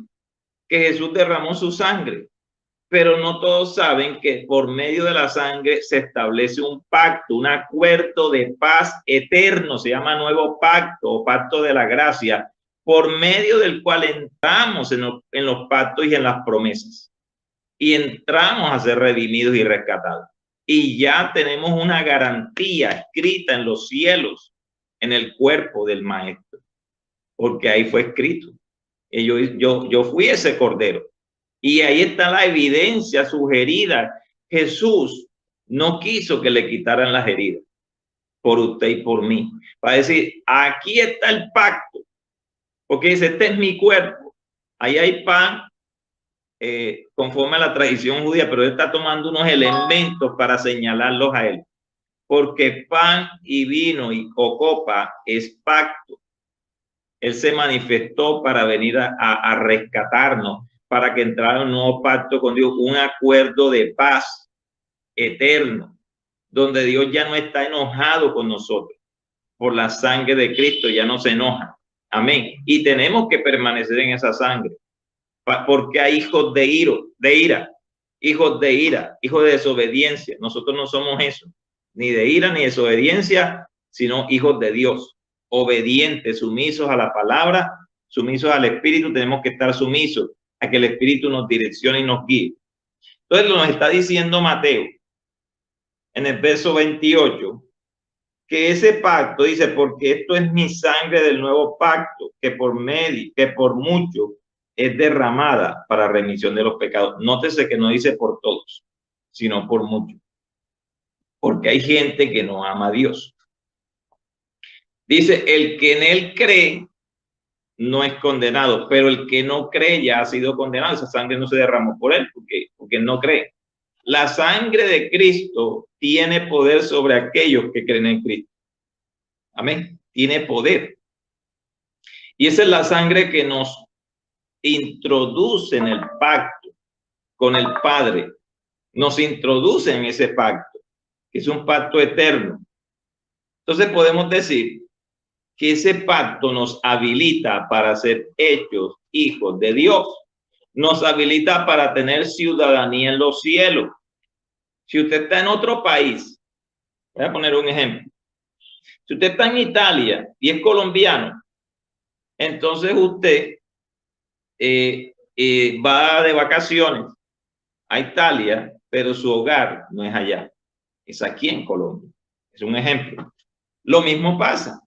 que Jesús derramó su sangre, pero no todos saben que por medio de la sangre se establece un pacto, un acuerdo de paz eterno, se llama nuevo pacto o pacto de la gracia, por medio del cual entramos en los pactos y en las promesas. Y entramos a ser redimidos y rescatados. Y ya tenemos una garantía escrita en los cielos, en el cuerpo del Maestro, porque ahí fue escrito. Y yo fui ese cordero. Y ahí está la evidencia sugerida. Jesús no quiso que le quitaran las heridas por usted y por mí. Para decir, aquí está el pacto. Porque dice, este es mi cuerpo. Ahí hay pan, conforme a la tradición judía, pero él está tomando unos elementos para señalarlos a él. Porque pan y vino o copa es pacto. Él se manifestó para venir a rescatarnos, para que entrara un nuevo pacto con Dios, un acuerdo de paz eterno, donde Dios ya no está enojado con nosotros. Por la sangre de Cristo ya no se enoja. Amén. Y tenemos que permanecer en esa sangre, porque hay hijos de ira, hijos de desobediencia. Nosotros no somos eso, ni de ira ni de desobediencia, sino hijos de Dios, obedientes, sumisos a la palabra, sumisos al Espíritu. Tenemos que estar sumisos a que el Espíritu nos direccione y nos guíe. Entonces nos está diciendo Mateo en el verso 28 que ese pacto dice, porque esto es mi sangre del nuevo pacto, que por mucho es derramada para remisión de los pecados. Nótese que no dice por todos, sino por mucho, porque hay gente que no ama a Dios. Dice, el que en él cree no es condenado, pero el que no cree ya ha sido condenado. Esa sangre no se derramó por él, porque no cree. La sangre de Cristo tiene poder sobre aquellos que creen en Cristo. Amén. Tiene poder. Y esa es la sangre que nos introduce en el pacto con el Padre. Nos introduce en ese pacto, que es un pacto eterno. Entonces podemos decir que ese pacto nos habilita para ser hechos hijos de Dios. Nos habilita para tener ciudadanía en los cielos. Si usted está en otro país, voy a poner un ejemplo. Si usted está en Italia y es colombiano, entonces usted va de vacaciones a Italia, pero su hogar no es allá, es aquí en Colombia. Es un ejemplo. Lo mismo pasa.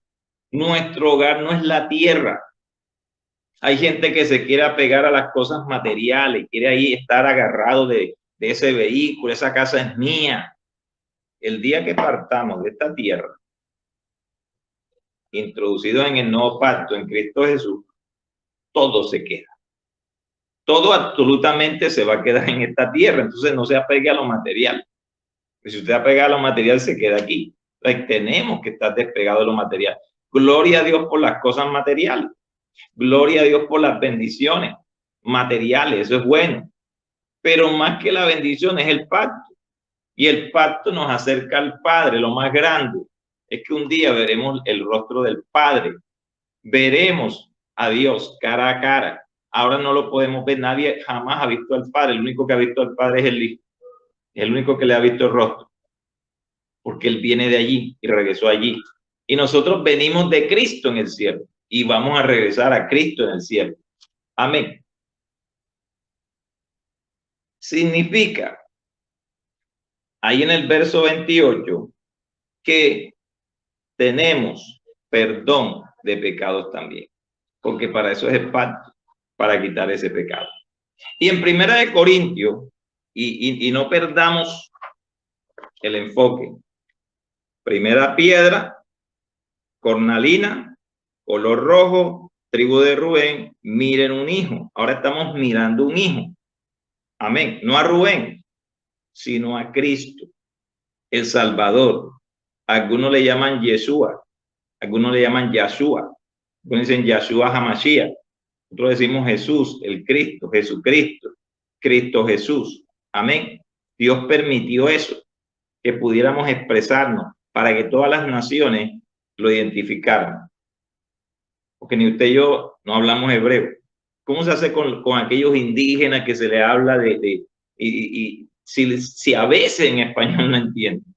Nuestro hogar no es la tierra. Hay gente que se quiere apegar a las cosas materiales, quiere ahí estar agarrado de ese vehículo, esa casa es mía. El día que partamos de esta tierra, introducidos en el nuevo pacto en Cristo Jesús, todo se queda. todo absolutamente se va a quedar en esta tierra. Entonces no se apegue a lo material. Si usted apega a lo material, se queda aquí. Entonces, tenemos que estar despegados de lo material. Gloria a Dios por las cosas materiales. Gloria a Dios por las bendiciones materiales. Eso es bueno. Pero más que la bendición es el pacto. Y el pacto nos acerca al Padre. Lo más grande es que un día veremos el rostro del Padre. Veremos a Dios cara a cara. Ahora no lo podemos ver. Nadie jamás ha visto al Padre. El único que ha visto al Padre es el Hijo. El único que le ha visto el rostro. Porque Él viene de allí y regresó allí. Y nosotros venimos de Cristo en el cielo. Y vamos a regresar a Cristo en el cielo. Amén. Significa, ahí en el verso 28, que tenemos perdón de pecados también. Porque para eso es el pacto, para quitar ese pecado. Y en Primera de Corintios, y no perdamos el enfoque. Primera piedra, cornalina, color rojo, tribu de Rubén, miren un hijo. Ahora estamos mirando un hijo. Amén. No a Rubén, sino a Cristo, el Salvador. Algunos le llaman Yeshua, algunos le llaman Yahshua, algunos dicen Yahshua Hamashiach. Nosotros decimos Jesús, el Cristo, Jesucristo, Cristo Jesús. Amén. Dios permitió eso, que pudiéramos expresarnos para que todas las naciones lo identificaran. Porque ni usted y yo no hablamos hebreo. ¿Cómo se hace con aquellos indígenas que se le habla y si a veces en español no entienden?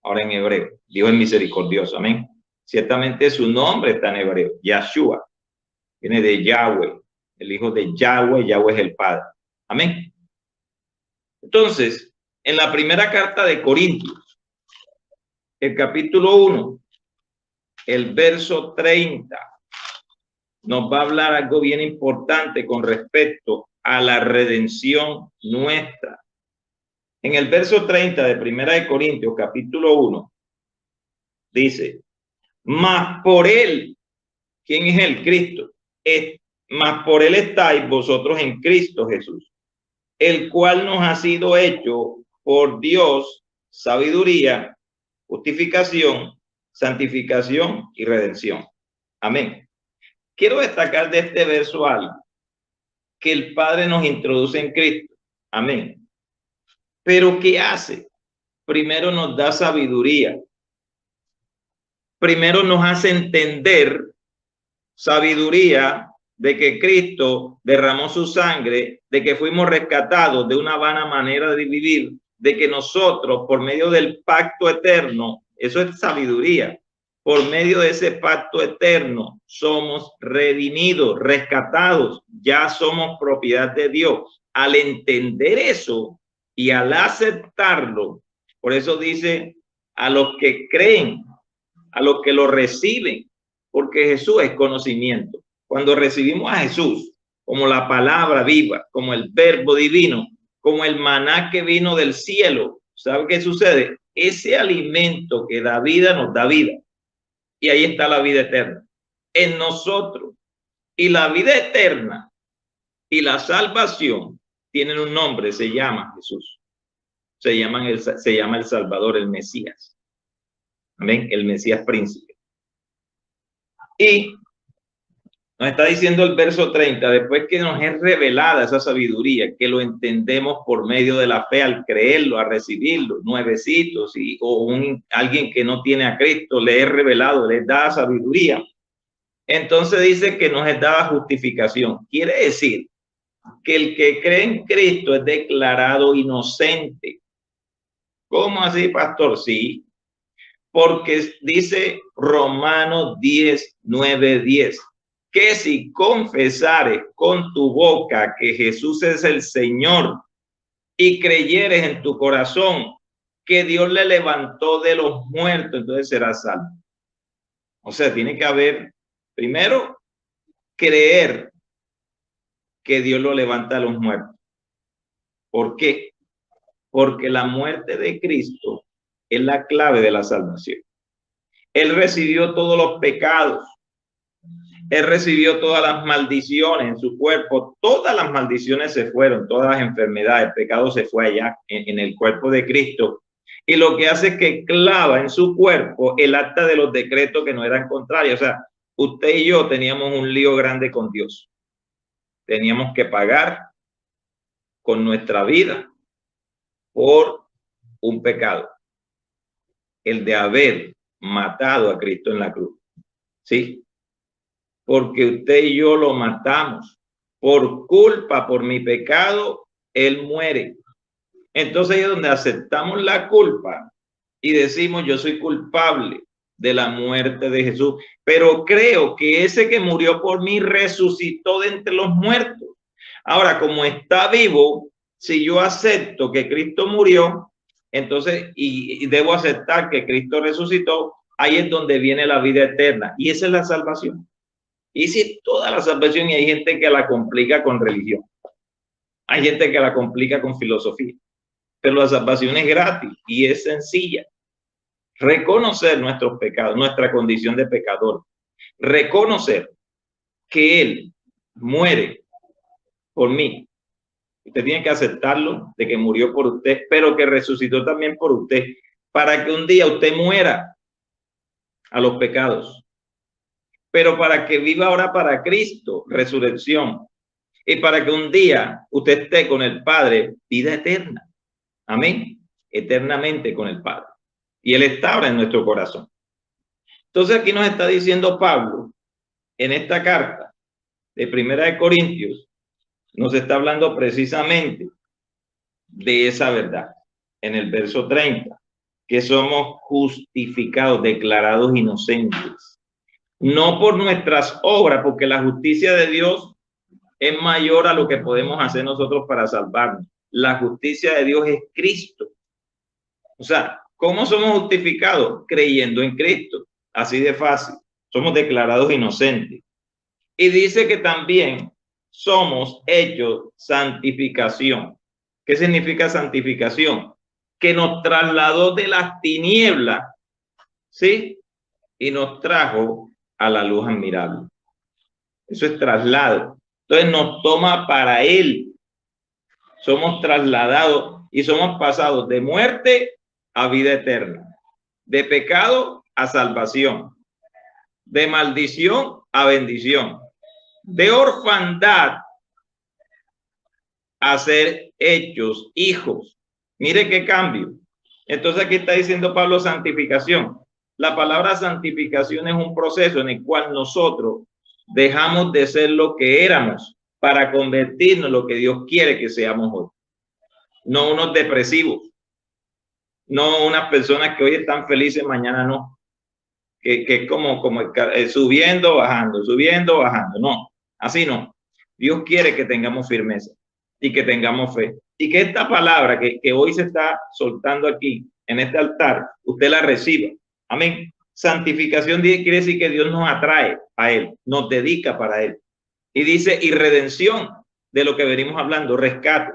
Ahora en hebreo. Dios es misericordioso. Amén. Ciertamente su nombre está en hebreo. Yahshua. Viene de Yahweh. El hijo de Yahweh. Yahweh es el Padre. Amén. Entonces, en la primera carta de Corintios, el capítulo 1, el verso 30, nos va a hablar algo bien importante con respecto a la redención nuestra. En el verso 30 de Primera de Corintios, capítulo 1, dice, mas por él, ¿quién es el Cristo? Mas por él estáis vosotros en Cristo Jesús, el cual nos ha sido hecho por Dios sabiduría, justificación, santificación y redención. Amén. Quiero destacar de este verso algo, que el Padre nos introduce en Cristo. Amén. Pero ¿qué hace? Primero nos da sabiduría. Primero nos hace entender sabiduría de que Cristo derramó su sangre, de que fuimos rescatados de una vana manera de vivir, de que nosotros por medio del pacto eterno, eso es sabiduría, por medio de ese pacto eterno somos redimidos, rescatados, ya somos propiedad de Dios. Al entender eso y al aceptarlo, por eso dice a los que creen, a los que lo reciben, porque Jesús es conocimiento. Cuando recibimos a Jesús como la palabra viva, como el verbo divino, como el maná que vino del cielo, ¿sabe qué sucede? Ese alimento que da vida nos da vida. Y ahí está la vida eterna en nosotros. Y la vida eterna y la salvación tienen un nombre, se llama Jesús. Se llama el Salvador, el Mesías. Amén, el Mesías príncipe. Y nos está diciendo el verso 30, después que nos es revelada esa sabiduría, que lo entendemos por medio de la fe, al creerlo, a recibirlo, nuevecitos, alguien que no tiene a Cristo, le es revelado, le da sabiduría. Entonces dice que nos es dada justificación. Quiere decir que el que cree en Cristo es declarado inocente. ¿Cómo así, pastor? Sí, porque dice Romanos 10, 9, 10. Que si confesares con tu boca que Jesús es el Señor y creyeres en tu corazón que Dios le levantó de los muertos, entonces serás salvo. O sea, tiene que haber, primero, creer que Dios lo levanta de los muertos. ¿Por qué? Porque la muerte de Cristo es la clave de la salvación. Él recibió todos los pecados. Él recibió todas las maldiciones en su cuerpo, todas las maldiciones se fueron, todas las enfermedades, el pecado se fue allá en el cuerpo de Cristo. Y lo que hace es que clava en su cuerpo el acta de los decretos que no eran contrarios. O sea, usted y yo teníamos un lío grande con Dios. Teníamos que pagar con nuestra vida por un pecado, el de haber matado a Cristo en la cruz. ¿Sí? Porque usted y yo lo matamos. Por culpa, por mi pecado, Él muere. Entonces ahí es donde aceptamos la culpa y decimos, yo soy culpable de la muerte de Jesús, pero creo que ese que murió por mí resucitó de entre los muertos. Ahora, como está vivo, si yo acepto que Cristo murió, entonces, y debo aceptar que Cristo resucitó, ahí es donde viene la vida eterna. Y esa es la salvación. Y si toda la salvación, y hay gente que la complica con religión. Hay gente que la complica con filosofía. Pero la salvación es gratis y es sencilla. Reconocer nuestros pecados, nuestra condición de pecador. Reconocer que Él muere por mí. Usted tiene que aceptarlo, de que murió por usted, pero que resucitó también por usted, para que un día usted muera a los pecados, pero para que viva ahora para Cristo, resurrección, y para que un día usted esté con el Padre, vida eterna. Amén. Eternamente con el Padre. Y Él está ahora en nuestro corazón. Entonces aquí nos está diciendo Pablo, en esta carta de Primera de Corintios, nos está hablando precisamente de esa verdad. En el verso 30, que somos justificados, declarados inocentes. No por nuestras obras, porque la justicia de Dios es mayor a lo que podemos hacer nosotros para salvarnos. La justicia de Dios es Cristo. O sea, ¿cómo somos justificados? Creyendo en Cristo. Así de fácil. Somos declarados inocentes. Y dice que también somos hechos santificación. ¿Qué significa santificación? Que nos trasladó de las tinieblas, ¿sí? Y nos trajo a la luz admirable. Eso es traslado. Entonces nos toma para Él. Somos trasladados y somos pasados de muerte a vida eterna, de pecado a salvación, de maldición a bendición, de orfandad a ser hechos hijos. Mire qué cambio. Entonces aquí está diciendo Pablo santificación. La palabra santificación es un proceso en el cual nosotros dejamos de ser lo que éramos para convertirnos en lo que Dios quiere que seamos hoy. No unos depresivos, no unas personas que hoy están felices, mañana no. Que es como subiendo, bajando. No, así no. Dios quiere que tengamos firmeza y que tengamos fe. Y que esta palabra que hoy se está soltando aquí, en este altar, usted la reciba. Amén. Santificación quiere decir que Dios nos atrae a Él, nos dedica para Él. Y dice, y redención, de lo que venimos hablando, rescate.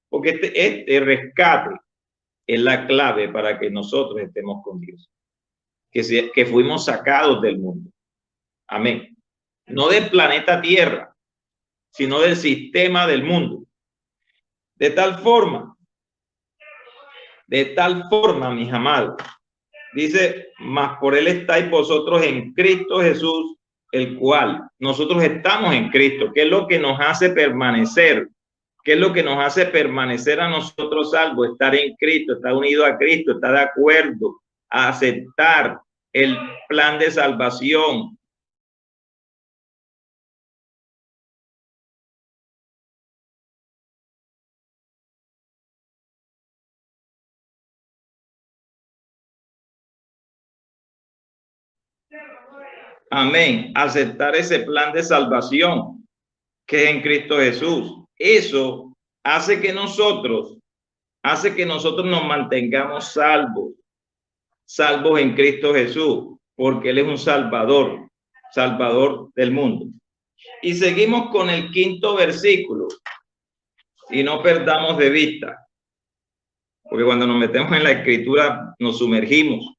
Porque este rescate es la clave para que nosotros estemos con Dios. Que fuimos sacados del mundo. Amén. No del planeta Tierra, sino del sistema del mundo. De tal forma, mis amados, dice, mas por Él estáis vosotros en Cristo Jesús, el cual nosotros estamos en Cristo. ¿Qué es lo que nos hace permanecer? ¿Qué es lo que nos hace permanecer a nosotros salvos? Estar en Cristo, estar unido a Cristo, estar de acuerdo, a aceptar el plan de salvación. Amén. Aceptar ese plan de salvación que es en Cristo Jesús. Eso hace que nosotros nos mantengamos salvos en Cristo Jesús, porque Él es un salvador del mundo. Y seguimos con el 5º versículo y no perdamos de vista, porque cuando nos metemos en la escritura nos sumergimos.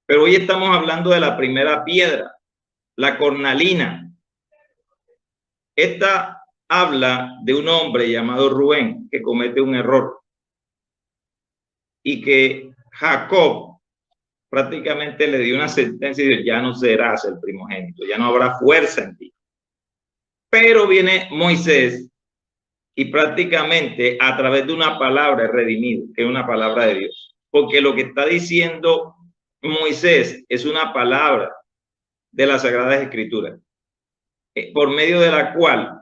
Pero hoy estamos hablando de la primera piedra. la cornalina. Esta habla de un hombre llamado Rubén que comete un error y que Jacob prácticamente le dio una sentencia y dijo, ya no serás el primogénito, ya no habrá fuerza en ti. Pero viene Moisés y prácticamente a través de una palabra es redimido, que es una palabra de Dios. Porque lo que está diciendo Moisés es una palabra de las Sagradas Escrituras, por medio de la cual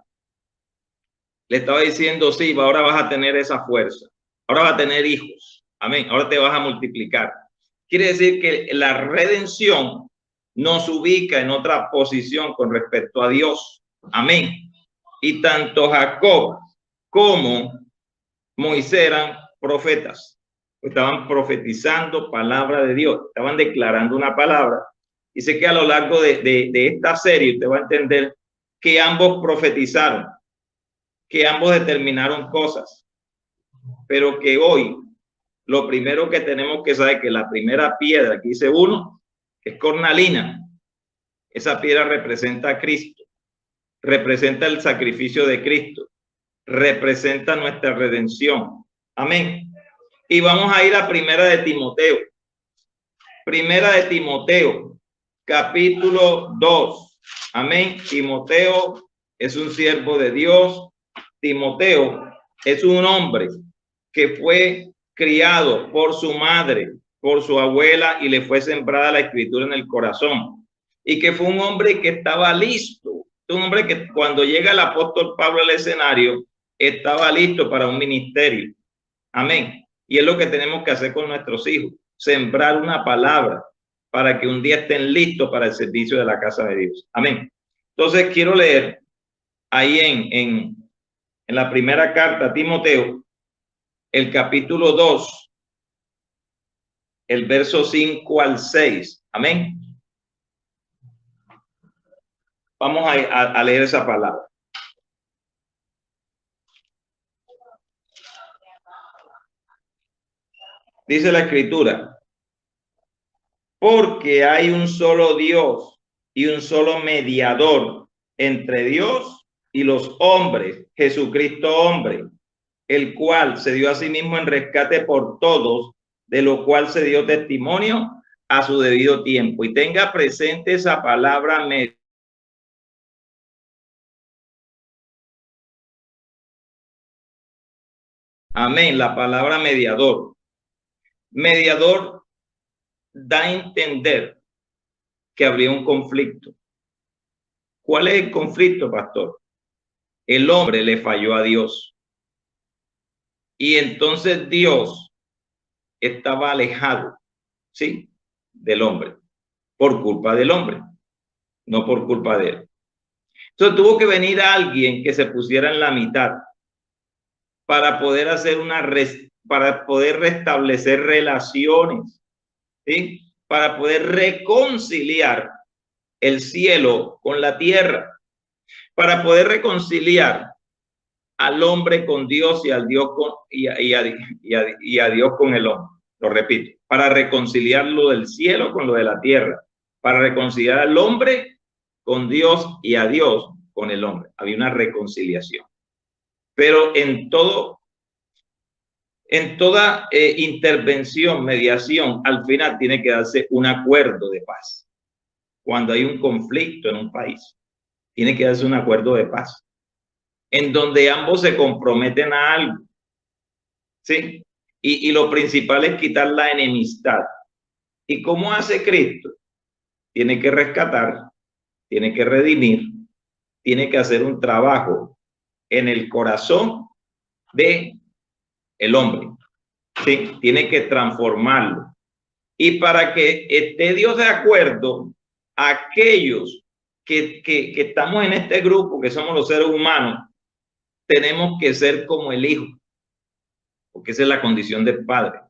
le estaba diciendo, sí, ahora vas a tener esa fuerza, ahora vas a tener hijos, amén, ahora te vas a multiplicar. Quiere decir que la redención nos ubica en otra posición con respecto a Dios, amén. Y tanto Jacob como Moisés eran profetas, estaban profetizando palabra de Dios, estaban declarando una palabra. Dice que a lo largo de esta serie usted va a entender que ambos profetizaron, que ambos determinaron cosas, pero que hoy lo primero que tenemos que saber es que la primera piedra que dice uno es cornalina. Esa piedra representa a Cristo, representa el sacrificio de Cristo, representa nuestra redención. Amén. Y vamos a ir a Primera de Timoteo. Primera de Timoteo, capítulo 2. Amén. Timoteo es un siervo de Dios. Timoteo es un hombre que fue criado por su madre, por su abuela, y le fue sembrada la escritura en el corazón. Y que fue un hombre que estaba listo. Un hombre que cuando llega el apóstol Pablo al escenario, estaba listo para un ministerio. Amén. Y es lo que tenemos que hacer con nuestros hijos. Sembrar una palabra para que un día estén listos para el servicio de la casa de Dios. Amén. Entonces quiero leer ahí en la primera carta a Timoteo, el capítulo 2, el verso 5 al 6. Amén. Vamos a leer esa palabra. Dice la escritura, porque hay un solo Dios y un solo mediador entre Dios y los hombres, Jesucristo hombre, el cual se dio a sí mismo en rescate por todos, de lo cual se dio testimonio a su debido tiempo. Y tenga presente esa palabra mediador. Amén, la palabra mediador. Mediador da a entender que habría un conflicto. ¿Cuál es el conflicto, pastor? El hombre le falló a Dios. Y entonces Dios estaba alejado, ¿sí?, del hombre, por culpa del hombre, no por culpa de él. Entonces tuvo que venir alguien que se pusiera en la mitad para poder hacer para poder restablecer relaciones, ¿sí?, para poder reconciliar el cielo con la tierra, para poder reconciliar al hombre con Dios y al Dios y a Dios con el hombre. Lo repito, para reconciliar lo del cielo con lo de la tierra, para reconciliar al hombre con Dios y a Dios con el hombre. Había una reconciliación. Pero en toda intervención, mediación, al final tiene que darse un acuerdo de paz. Cuando hay un conflicto en un país, tiene que darse un acuerdo de paz, en donde ambos se comprometen a algo, ¿sí? Y lo principal es quitar la enemistad. ¿Y cómo hace Cristo? Tiene que rescatar, tiene que redimir, tiene que hacer un trabajo en el corazón de el hombre, ¿sí? Tiene que transformarlo. Y para que esté Dios de acuerdo, aquellos que estamos en este grupo, que somos los seres humanos, tenemos que ser como el Hijo, porque esa es la condición del Padre.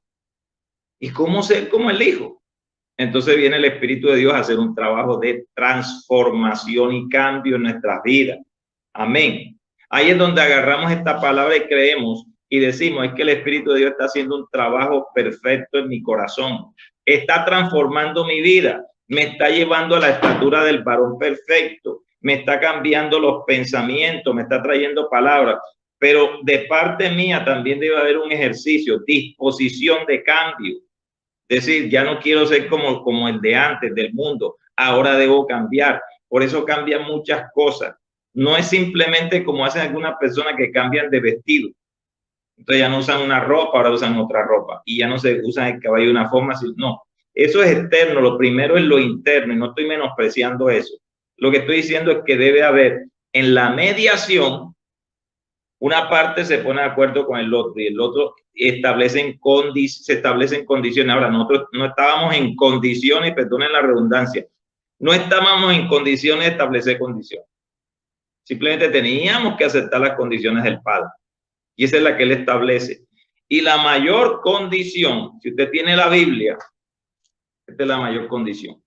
¿Y cómo ser como el Hijo? Entonces viene el Espíritu de Dios a hacer un trabajo de transformación y cambio en nuestras vidas. Amén. Ahí es donde agarramos esta palabra y creemos y decimos, es que el Espíritu de Dios está haciendo un trabajo perfecto en mi corazón. Está transformando mi vida. me está llevando a la estatura del varón perfecto, me está cambiando los pensamientos, me está trayendo palabras, pero de parte mía también debe haber un ejercicio, disposición de cambio. Es decir, ya no quiero ser como el de antes del mundo, ahora debo cambiar. Por eso cambian muchas cosas. No es simplemente como hacen algunas personas que cambian de vestido. Entonces ya no usan una ropa, ahora usan otra ropa. Y ya no se usan el caballo de una forma. No, eso es externo. Lo primero es lo interno y no estoy menospreciando eso. Lo que estoy diciendo es que debe haber en la mediación, una parte se pone de acuerdo con el otro y el otro se establecen condiciones. Ahora, nosotros no estábamos en condiciones, perdonen la redundancia, no estábamos en condiciones de establecer condiciones. Simplemente teníamos que aceptar las condiciones del Padre. Y esa es la que Él establece. Y la mayor condición, si usted tiene la Biblia, esta es la mayor condición.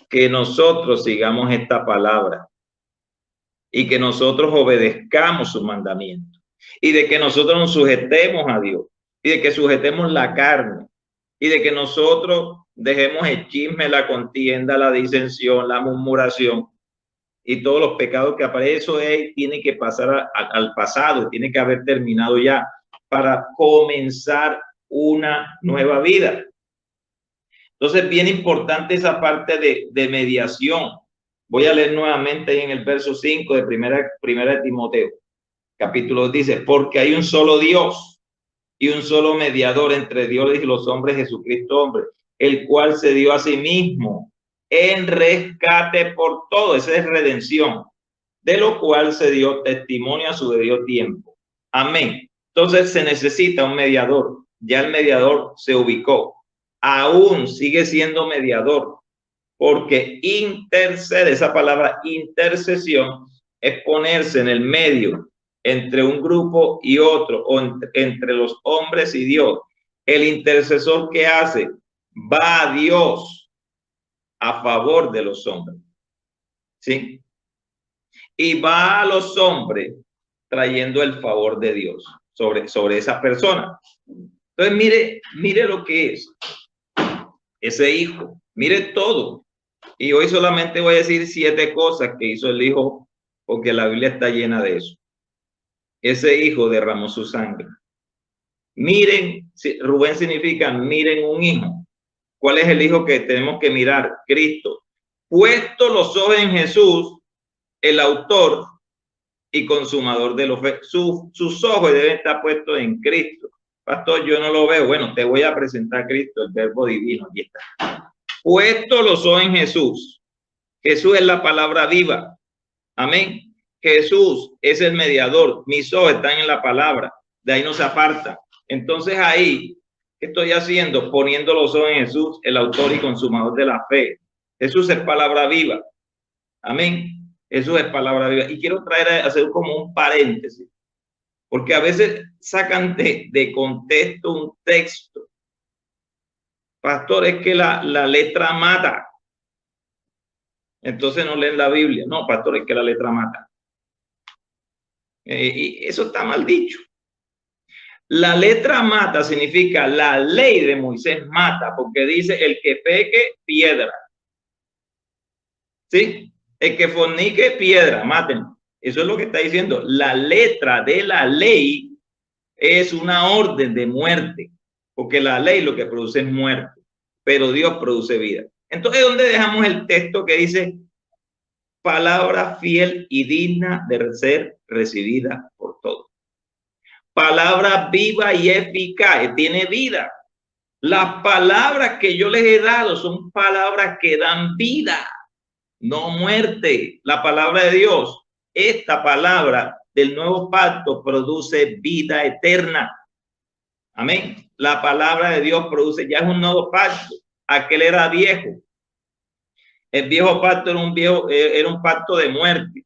Que nosotros sigamos esta palabra y que nosotros obedezcamos sus mandamientos y de que nosotros nos sujetemos a Dios y de que sujetemos la carne y de que nosotros dejemos el chisme, la contienda, la disensión, la murmuración y todos los pecados que aparecen. Eso tiene que pasar al pasado, tiene que haber terminado ya para comenzar una nueva vida. Entonces, bien importante esa parte de mediación. Voy a leer nuevamente ahí en el verso 5 de primera de Timoteo. Capítulo dice, porque hay un solo Dios y un solo mediador entre Dios y los hombres, Jesucristo hombre, el cual se dio a sí mismo en rescate por todo. Esa es redención, de lo cual se dio testimonio a su debido tiempo. Amén. Entonces se necesita un mediador. Ya el mediador se ubicó. Aún sigue siendo mediador, porque intercede. Esa palabra intercesión es ponerse en el medio entre un grupo y otro, o entre los hombres y Dios. El intercesor, ¿qué hace? Va a Dios a favor de los hombres, ¿sí? Y va a los hombres trayendo el favor de Dios sobre esa persona. Entonces, mire lo que es ese hijo, mire todo. Y hoy solamente voy a decir 7 cosas que hizo el hijo, porque la Biblia está llena de eso. Ese hijo derramó su sangre. Miren, Rubén significa miren un hijo. ¿Cuál es el hijo que tenemos que mirar? Cristo. Puesto los ojos en Jesús, el autor y consumador de los fe. Sus ojos deben estar puestos en Cristo. Pastor, yo no lo veo. Bueno, te voy a presentar a Cristo, el verbo divino. Aquí está. Puesto los ojos en Jesús. Jesús es la palabra viva. Amén. Jesús es el mediador. Mis ojos están en la palabra. De ahí no se aparta. Entonces ahí, ¿qué estoy haciendo? Poniendo los ojos en Jesús, el autor y consumador de la fe. Jesús es palabra viva. Amén. Jesús es palabra viva. Y quiero hacer como un paréntesis, porque a veces sacan de contexto un texto. Pastor, es que la letra mata. Entonces no leen la Biblia. No, pastor, es que la letra mata. Y eso está mal dicho. La letra mata significa la ley de Moisés mata, porque dice el que peque, piedra. ¿Sí? El que fornique, piedra, maten. Eso es lo que está diciendo. La letra de la ley es una orden de muerte, porque la ley lo que produce es muerte, pero Dios produce vida. Entonces, ¿dónde dejamos el texto que dice palabra fiel y digna de ser recibida por todos? Palabra viva y eficaz, tiene vida. Las palabras que yo les he dado son palabras que dan vida, no muerte. La palabra de Dios, esta palabra del nuevo pacto produce vida eterna. Amén. La palabra de Dios produce, ya es un nuevo pacto. Aquel era viejo. El viejo pacto era un pacto de muerte.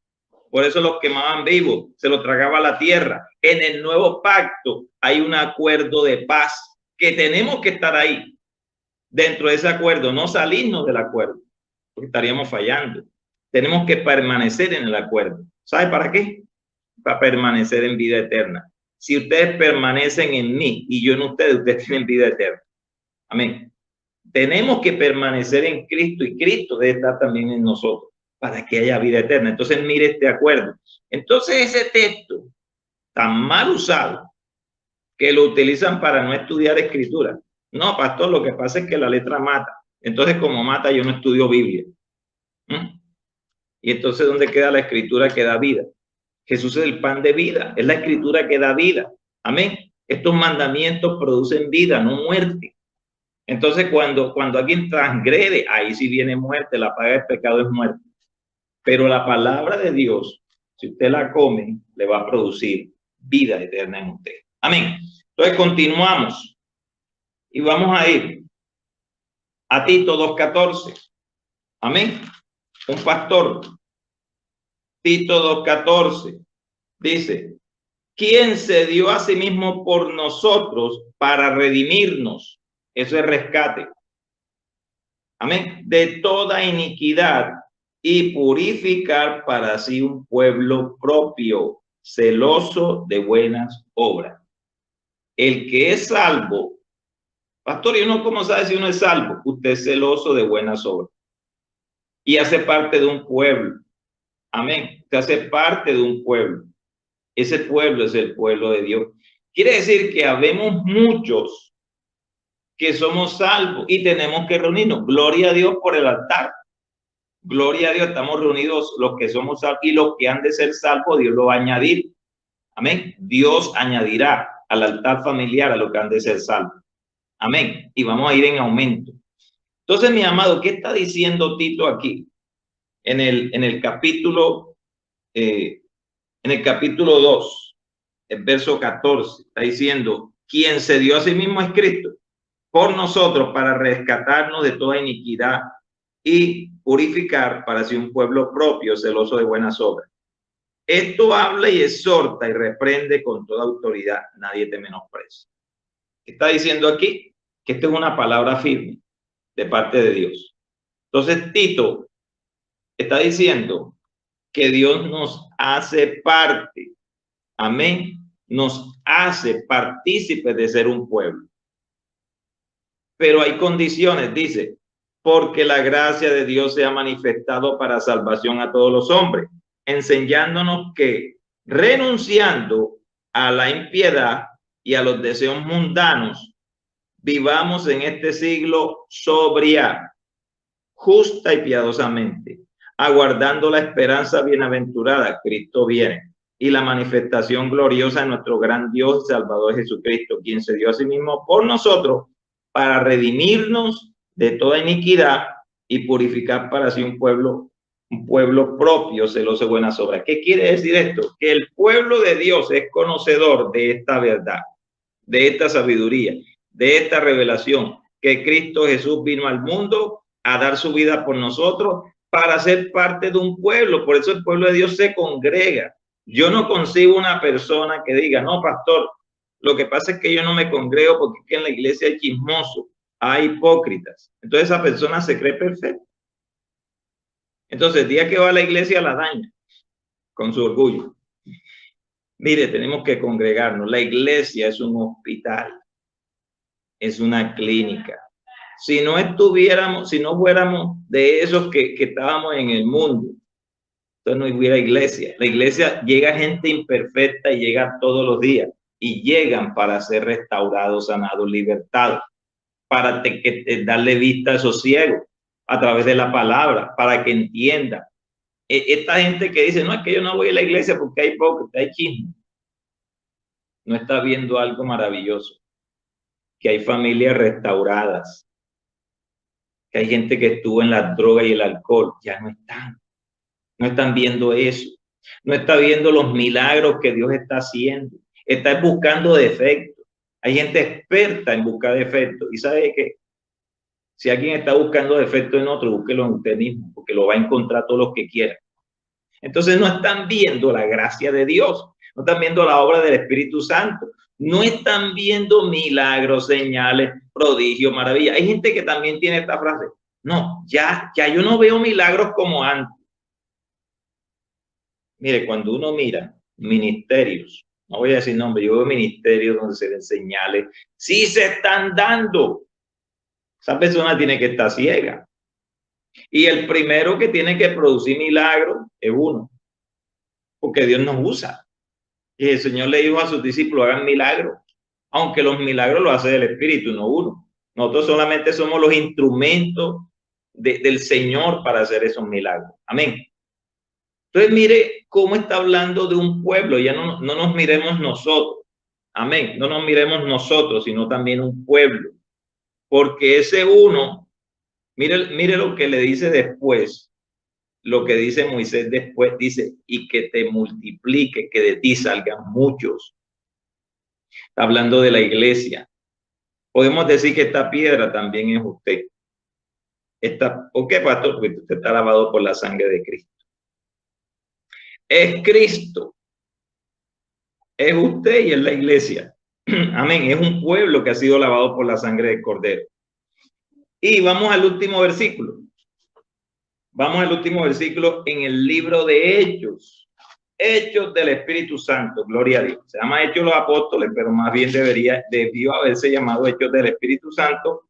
Por eso los quemaban vivos, se los tragaba la tierra. En el nuevo pacto hay un acuerdo de paz que tenemos que estar ahí, dentro de ese acuerdo, no salirnos del acuerdo, porque estaríamos fallando. Tenemos que permanecer en el acuerdo. ¿Sabe para qué? Para permanecer en vida eterna. Si ustedes permanecen en mí y yo en ustedes, ustedes tienen vida eterna. Amén. tenemos que permanecer en Cristo y Cristo debe estar también en nosotros para que haya vida eterna. Entonces, mire este acuerdo. Entonces, ese texto tan mal usado que lo utilizan para no estudiar escritura. No, pastor, lo que pasa es que la letra mata. Entonces, como mata, yo no estudio Biblia. Y entonces, ¿dónde queda la escritura que da vida? Jesús es el pan de vida, es la escritura que da vida. Amén. Estos mandamientos producen vida, no muerte. Entonces, cuando alguien transgrede, ahí sí viene muerte, la paga del pecado es muerte. Pero la palabra de Dios, si usted la come, le va a producir vida eterna en usted. Amén. Entonces, continuamos y vamos a ir a Tito 2:14. Amén. Un pastor. Tito 2:14 dice: ¿quién se dio a sí mismo por nosotros para redimirnos? Eso es rescate. Amén. De toda iniquidad y purificar para sí un pueblo propio, celoso de buenas obras. El que es salvo, pastor, ¿y uno cómo sabe si uno es salvo? Usted es celoso de buenas obras y hace parte de un pueblo. Amén. Usted hace parte de un pueblo. Ese pueblo es el pueblo de Dios. Quiere decir que habemos muchos que somos salvos y tenemos que reunirnos. Gloria a Dios por el altar. Gloria a Dios, estamos reunidos los que somos salvos y los que han de ser salvos, Dios lo va a añadir. Amén. Dios añadirá al altar familiar a los que han de ser salvos. Amén. Y vamos a ir en aumento. Entonces, mi amado, ¿qué está diciendo Tito aquí? En el capítulo 2, el verso 14, está diciendo: quien se dio a sí mismo es Cristo por nosotros para rescatarnos de toda iniquidad y purificar para sí un pueblo propio, celoso de buenas obras. Esto habla y exhorta y reprende con toda autoridad, nadie te menosprecia. ¿Qué está diciendo aquí? Que esto es una palabra firme de parte de Dios. Entonces, Tito está diciendo que Dios nos hace parte, amén, nos hace partícipes de ser un pueblo. Pero hay condiciones, dice, porque la gracia de Dios se ha manifestado para salvación a todos los hombres, enseñándonos que renunciando a la impiedad y a los deseos mundanos, vivamos en este siglo sobria, justa y piadosamente, aguardando la esperanza bienaventurada, Cristo viene, y la manifestación gloriosa de nuestro gran Dios y Salvador Jesucristo, quien se dio a sí mismo por nosotros para redimirnos de toda iniquidad y purificar para sí un pueblo propio, celoso de buenas obras. ¿Qué quiere decir esto? Que el pueblo de Dios es conocedor de esta verdad, de esta sabiduría, de esta revelación, que Cristo Jesús vino al mundo a dar su vida por nosotros para ser parte de un pueblo. Por eso el pueblo de Dios se congrega. Yo no consigo una persona que diga: no, pastor, lo que pasa es que yo no me congrego porque es que en la iglesia hay chismosos, hay hipócritas. Entonces esa persona se cree perfecta. Entonces el día que va a la iglesia la daña con su orgullo. Mire, tenemos que congregarnos. La iglesia es un hospital, es una clínica. Si no estuviéramos, si no fuéramos de esos que estábamos en el mundo, entonces no hubiera iglesia. La iglesia llega gente imperfecta y llega todos los días. Y llegan para ser restaurados, sanados, libertados, para darle vista a esos ciegos a través de la palabra, para que entiendan. Esta gente que dice: no, es que yo no voy a la iglesia porque hay hipócritas, hay chisme, no está viendo algo maravilloso, que hay familias restauradas, que hay gente que estuvo en la droga y el alcohol, ya no están viendo eso, no está viendo los milagros que Dios está haciendo. Está buscando defectos. Hay gente experta en buscar defectos. Y sabe que si alguien está buscando defectos en otro, búsquelo en usted mismo, porque lo va a encontrar todos los que quieran. Entonces no están viendo la gracia de Dios, no están viendo la obra del Espíritu Santo, no están viendo milagros, señales, prodigios, maravillas. Hay gente que también tiene esta frase: no, ya yo no veo milagros como antes. Mire, cuando uno mira ministerios, no voy a decir nombre, yo veo ministerios donde se ven señales, sí se están dando. Esa persona tiene que estar ciega. Y el primero que tiene que producir milagros es uno, porque Dios nos usa. Y el Señor le dijo a sus discípulos, hagan milagros, aunque los milagros los hace el Espíritu, no uno. Nosotros solamente somos los instrumentos del Señor para hacer esos milagros. Amén. Entonces mire cómo está hablando de un pueblo, ya no nos miremos nosotros. Amén. No nos miremos nosotros, sino también un pueblo. Porque ese uno, mire lo que le dice después, lo que dice Moisés después, dice, y que te multiplique, que de ti salgan muchos. Está hablando de la iglesia. Podemos decir que esta piedra también es usted. ¿Por qué, pastor? Porque usted está lavado por la sangre de Cristo. Es Cristo. Es usted y es la iglesia. Amén. Es un pueblo que ha sido lavado por la sangre del Cordero. Y vamos al último versículo. Vamos al último versículo en el libro de Hechos. Hechos del Espíritu Santo. Gloria a Dios. Se llama Hechos de los Apóstoles, pero más bien debió haberse llamado Hechos del Espíritu Santo,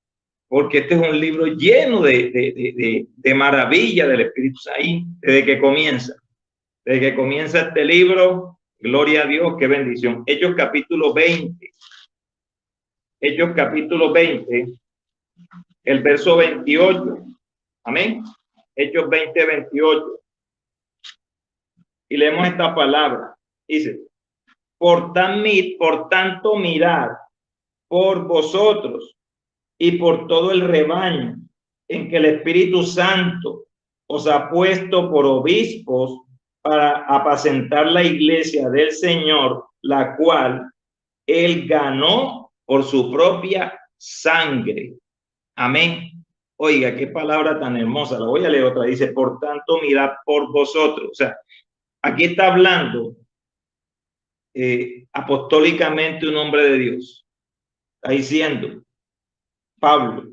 porque este es un libro lleno de maravilla del Espíritu Santo. Ahí, desde que comienza este libro, gloria a Dios, qué bendición. Hechos capítulo 20. Hechos capítulo 20, el verso 28. Amén. Hechos 20, 28. Y leemos esta palabra. Dice, por tanto mirad por vosotros y por todo el rebaño en que el Espíritu Santo os ha puesto por obispos para apacentar la iglesia del Señor, la cual él ganó por su propia sangre. Amén. Oiga, qué palabra tan hermosa. La voy a leer otra. Dice, por tanto, mirad por vosotros. O sea, aquí está hablando apostólicamente un hombre de Dios. Está diciendo, Pablo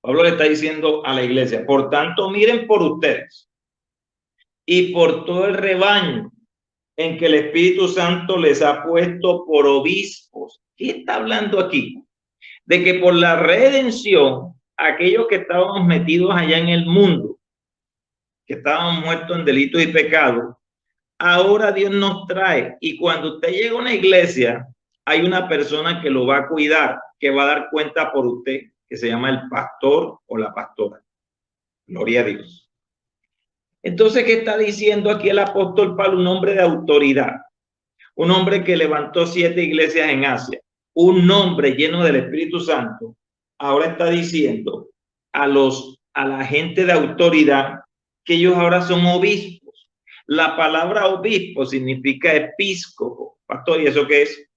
le está diciendo a la iglesia, por tanto, miren por ustedes y por todo el rebaño en que el Espíritu Santo les ha puesto por obispos. ¿Qué está hablando aquí? De que por la redención, aquellos que estábamos metidos allá en el mundo, que estábamos muertos en delitos y pecados, ahora Dios nos trae. Y cuando usted llega a una iglesia, hay una persona que lo va a cuidar, que va a dar cuenta por usted, que se llama el pastor o la pastora. Gloria a Dios. Entonces, ¿qué está diciendo aquí el apóstol Pablo? Un hombre de autoridad, un hombre que levantó 7 iglesias en Asia, un hombre lleno del Espíritu Santo. Ahora está diciendo a la gente de autoridad que ellos ahora son obispos. La palabra obispo significa episcopo. Pastor, ¿y eso qué es?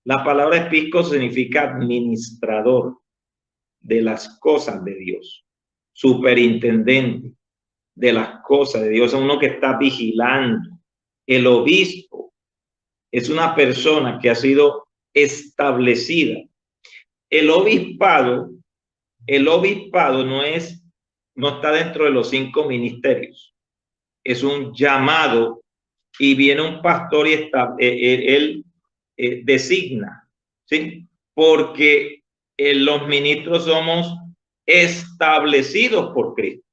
La palabra episcopo significa administrador de las cosas de Dios, superintendente de las cosas de Dios, es uno que está vigilando. El obispo es una persona que ha sido establecida. El obispado no está dentro de los 5 ministerios. Es un llamado y viene un pastor y él designa, ¿sí? Porque los ministros somos establecidos por Cristo,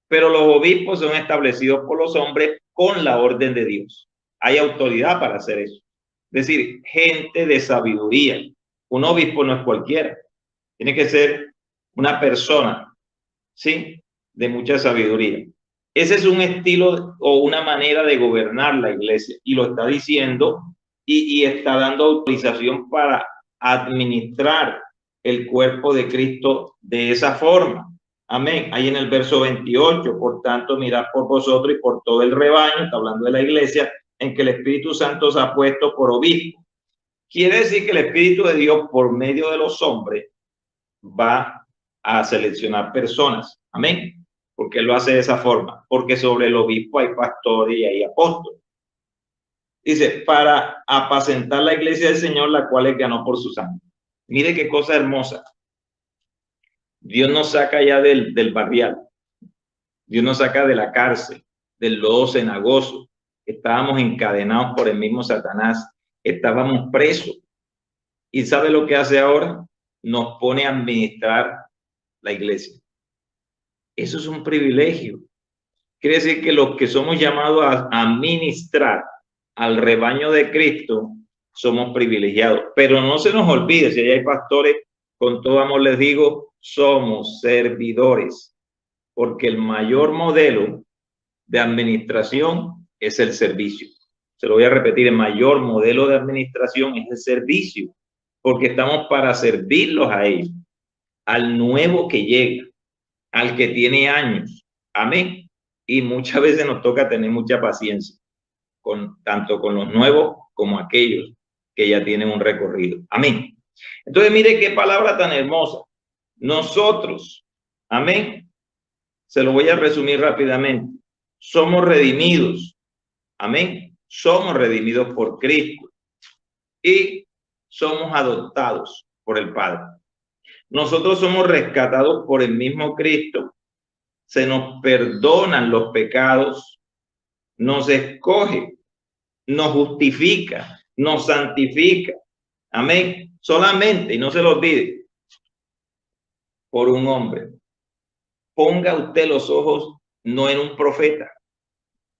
pero los obispos son establecidos por los hombres con la orden de Dios. Hay autoridad para hacer eso. Es decir, gente de sabiduría. Un obispo no es cualquiera. Tiene que ser una persona, ¿sí?, de mucha sabiduría. Ese es un estilo o una manera de gobernar la iglesia. Y lo está diciendo y está dando autorización para administrar el cuerpo de Cristo de esa forma. Amén. Ahí en el verso 28, por tanto, mirad por vosotros y por todo el rebaño, está hablando de la iglesia, en que el Espíritu Santo se ha puesto por obispo. Quiere decir que el Espíritu de Dios, por medio de los hombres, va a seleccionar personas. Amén. Porque Él lo hace de esa forma. Porque sobre el obispo hay pastores y hay apóstoles. Dice, para apacentar la iglesia del Señor, la cual Él ganó por su sangre. Mire qué cosa hermosa. Dios nos saca ya del barrial. Dios nos saca de la cárcel, del lodo cenagoso. Estábamos encadenados por el mismo Satanás. Estábamos presos. ¿Y sabe lo que hace ahora? Nos pone a administrar la iglesia. Eso es un privilegio. Quiere decir que los que somos llamados a ministrar al rebaño de Cristo somos privilegiados. Pero no se nos olvide, si hay pastores, con todo amor les digo, somos servidores, porque el mayor modelo de administración es el servicio. Se lo voy a repetir, el mayor modelo de administración es el servicio, porque estamos para servirlos a ellos, al nuevo que llega, al que tiene años. Amén. Y muchas veces nos toca tener mucha paciencia, tanto con los nuevos como aquellos que ya tienen un recorrido. Amén. Entonces, mire qué palabra tan hermosa. Nosotros, amén, se lo voy a resumir rápidamente. Somos redimidos. Amén. Somos redimidos por Cristo y somos adoptados por el Padre. Nosotros somos rescatados por el mismo Cristo. Se nos perdonan los pecados, nos escoge, nos justifica, nos santifica. Amén. Solamente, y no se lo olvide, por un hombre. Ponga usted los ojos no en un profeta.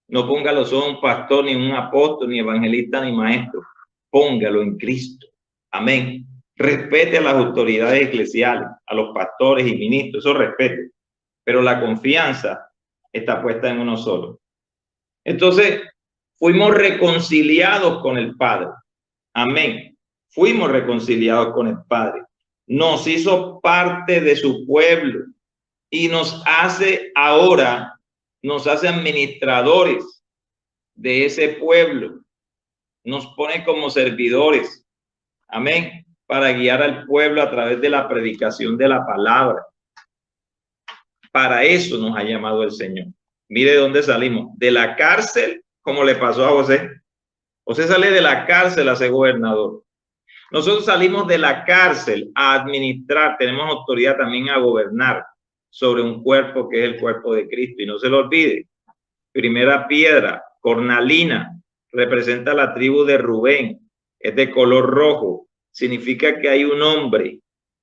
No ponga los ojos en un pastor, ni un apóstol, ni evangelista, ni maestro. Póngalo en Cristo. Amén. Respete a las autoridades eclesiales, a los pastores y ministros, eso respete. Pero la confianza está puesta en uno solo. Entonces, fuimos reconciliados con el Padre. Amén. Fuimos reconciliados con el Padre. Nos hizo parte de su pueblo y nos hace ahora, nos hace administradores de ese pueblo. Nos pone como servidores. Amén. Para guiar al pueblo a través de la predicación de la palabra. Para eso nos ha llamado el Señor. Mire de dónde salimos. De la cárcel, como le pasó a José. José sale de la cárcel a ser gobernador. Nosotros salimos de la cárcel a administrar. Tenemos autoridad también a gobernar sobre un cuerpo que es el cuerpo de Cristo. Y no se lo olvide. Primera piedra, cornalina, representa la tribu de Rubén. Es de color rojo. Significa que hay un hombre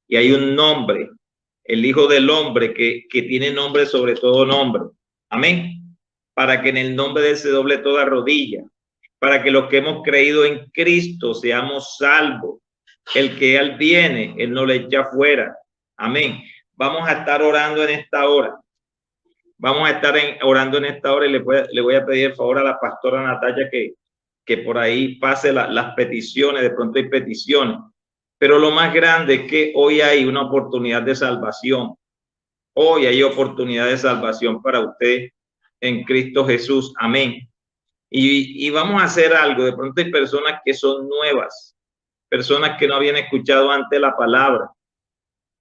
y hay un nombre. El Hijo del Hombre que tiene nombre sobre todo nombre. Amén. Para que en el nombre de él se doble toda rodilla. Para que los que hemos creído en Cristo seamos salvos. El que él viene, él no le echa fuera. Amén. Vamos a estar orando en esta hora. Vamos a estar orando en esta hora y le voy a pedir el favor a la pastora Natalia que por ahí pase las peticiones. De pronto hay peticiones. Pero lo más grande es que hoy hay una oportunidad de salvación. Hoy hay oportunidad de salvación para usted en Cristo Jesús. Amén. Y vamos a hacer algo. De pronto hay personas que son nuevas, personas que no habían escuchado antes la palabra.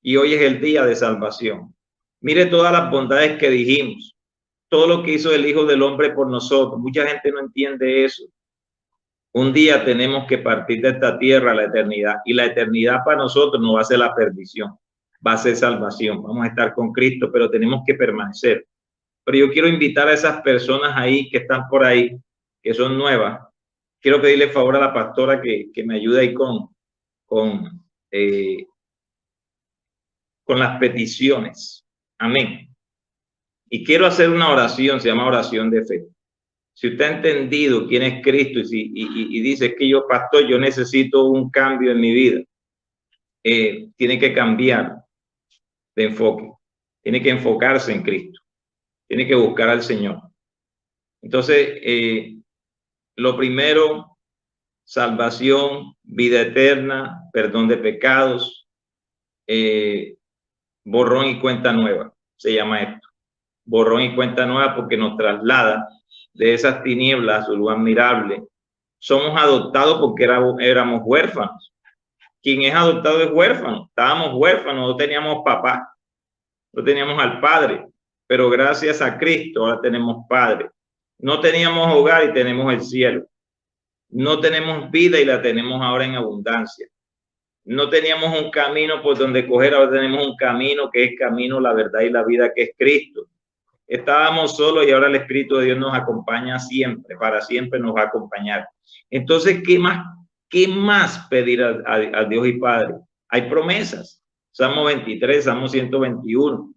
Y hoy es el día de salvación. Mire todas las bondades que dijimos, todo lo que hizo el Hijo del Hombre por nosotros. Mucha gente no entiende eso. Un día tenemos que partir de esta tierra a la eternidad, y la eternidad para nosotros no va a ser la perdición, va a ser salvación. Vamos a estar con Cristo, pero tenemos que permanecer. Pero yo quiero invitar a esas personas ahí que están por ahí, que son nuevas. Quiero pedirle favor a la pastora que me ayude ahí con las peticiones. Amén. Y quiero hacer una oración, se llama oración de fe. Si usted ha entendido quién es Cristo y dice que yo, pastor, yo necesito un cambio en mi vida, tiene que cambiar de enfoque, tiene que enfocarse en Cristo, tiene que buscar al Señor. Entonces, lo primero, salvación, vida eterna, perdón de pecados, borrón y cuenta nueva, se llama esto. Borrón y cuenta nueva porque nos traslada de esas tinieblas a su luz admirable. Somos adoptados porque éramos huérfanos. Quien es adoptado es huérfano. Estábamos huérfanos, no teníamos papá, no teníamos al Padre, pero gracias a Cristo ahora tenemos Padre. No teníamos hogar y tenemos el cielo. No tenemos vida y la tenemos ahora en abundancia. No teníamos un camino por donde coger, ahora tenemos un camino que es camino, la verdad y la vida, que es Cristo. Estábamos solos y ahora el Espíritu de Dios nos acompaña siempre, para siempre nos va a acompañar. Entonces, ¿qué más pedir a Dios y Padre? Hay promesas. Salmo 23, Salmo 121.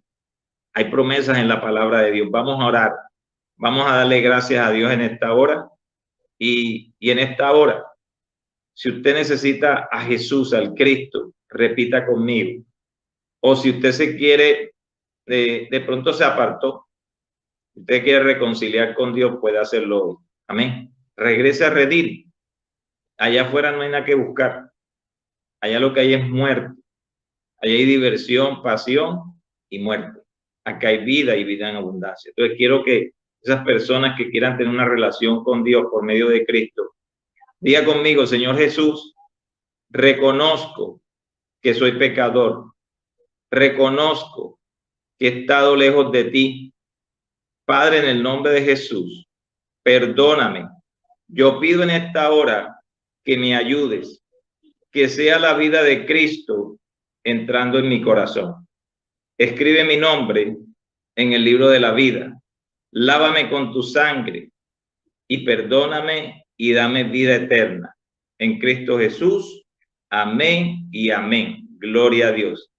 Hay promesas en la palabra de Dios. Vamos a orar. Vamos a darle gracias a Dios en esta hora. Y en esta hora, si usted necesita a Jesús, al Cristo, repita conmigo. O si usted se quiere, de pronto se apartó, usted quiere reconciliar con Dios, puede hacerlo hoy. Amén. Regrese a Redil. Allá afuera no hay nada que buscar. Allá lo que hay es muerte. Allá hay diversión, pasión y muerte. Acá hay vida y vida en abundancia. Entonces quiero que esas personas que quieran tener una relación con Dios por medio de Cristo, diga conmigo: Señor Jesús, reconozco que soy pecador. Reconozco que he estado lejos de ti. Padre, en el nombre de Jesús, perdóname. Yo pido en esta hora que me ayudes, que sea la vida de Cristo entrando en mi corazón. Escribe mi nombre en el libro de la vida. Lávame con tu sangre y perdóname y dame vida eterna. En Cristo Jesús. Amén y amén. Gloria a Dios.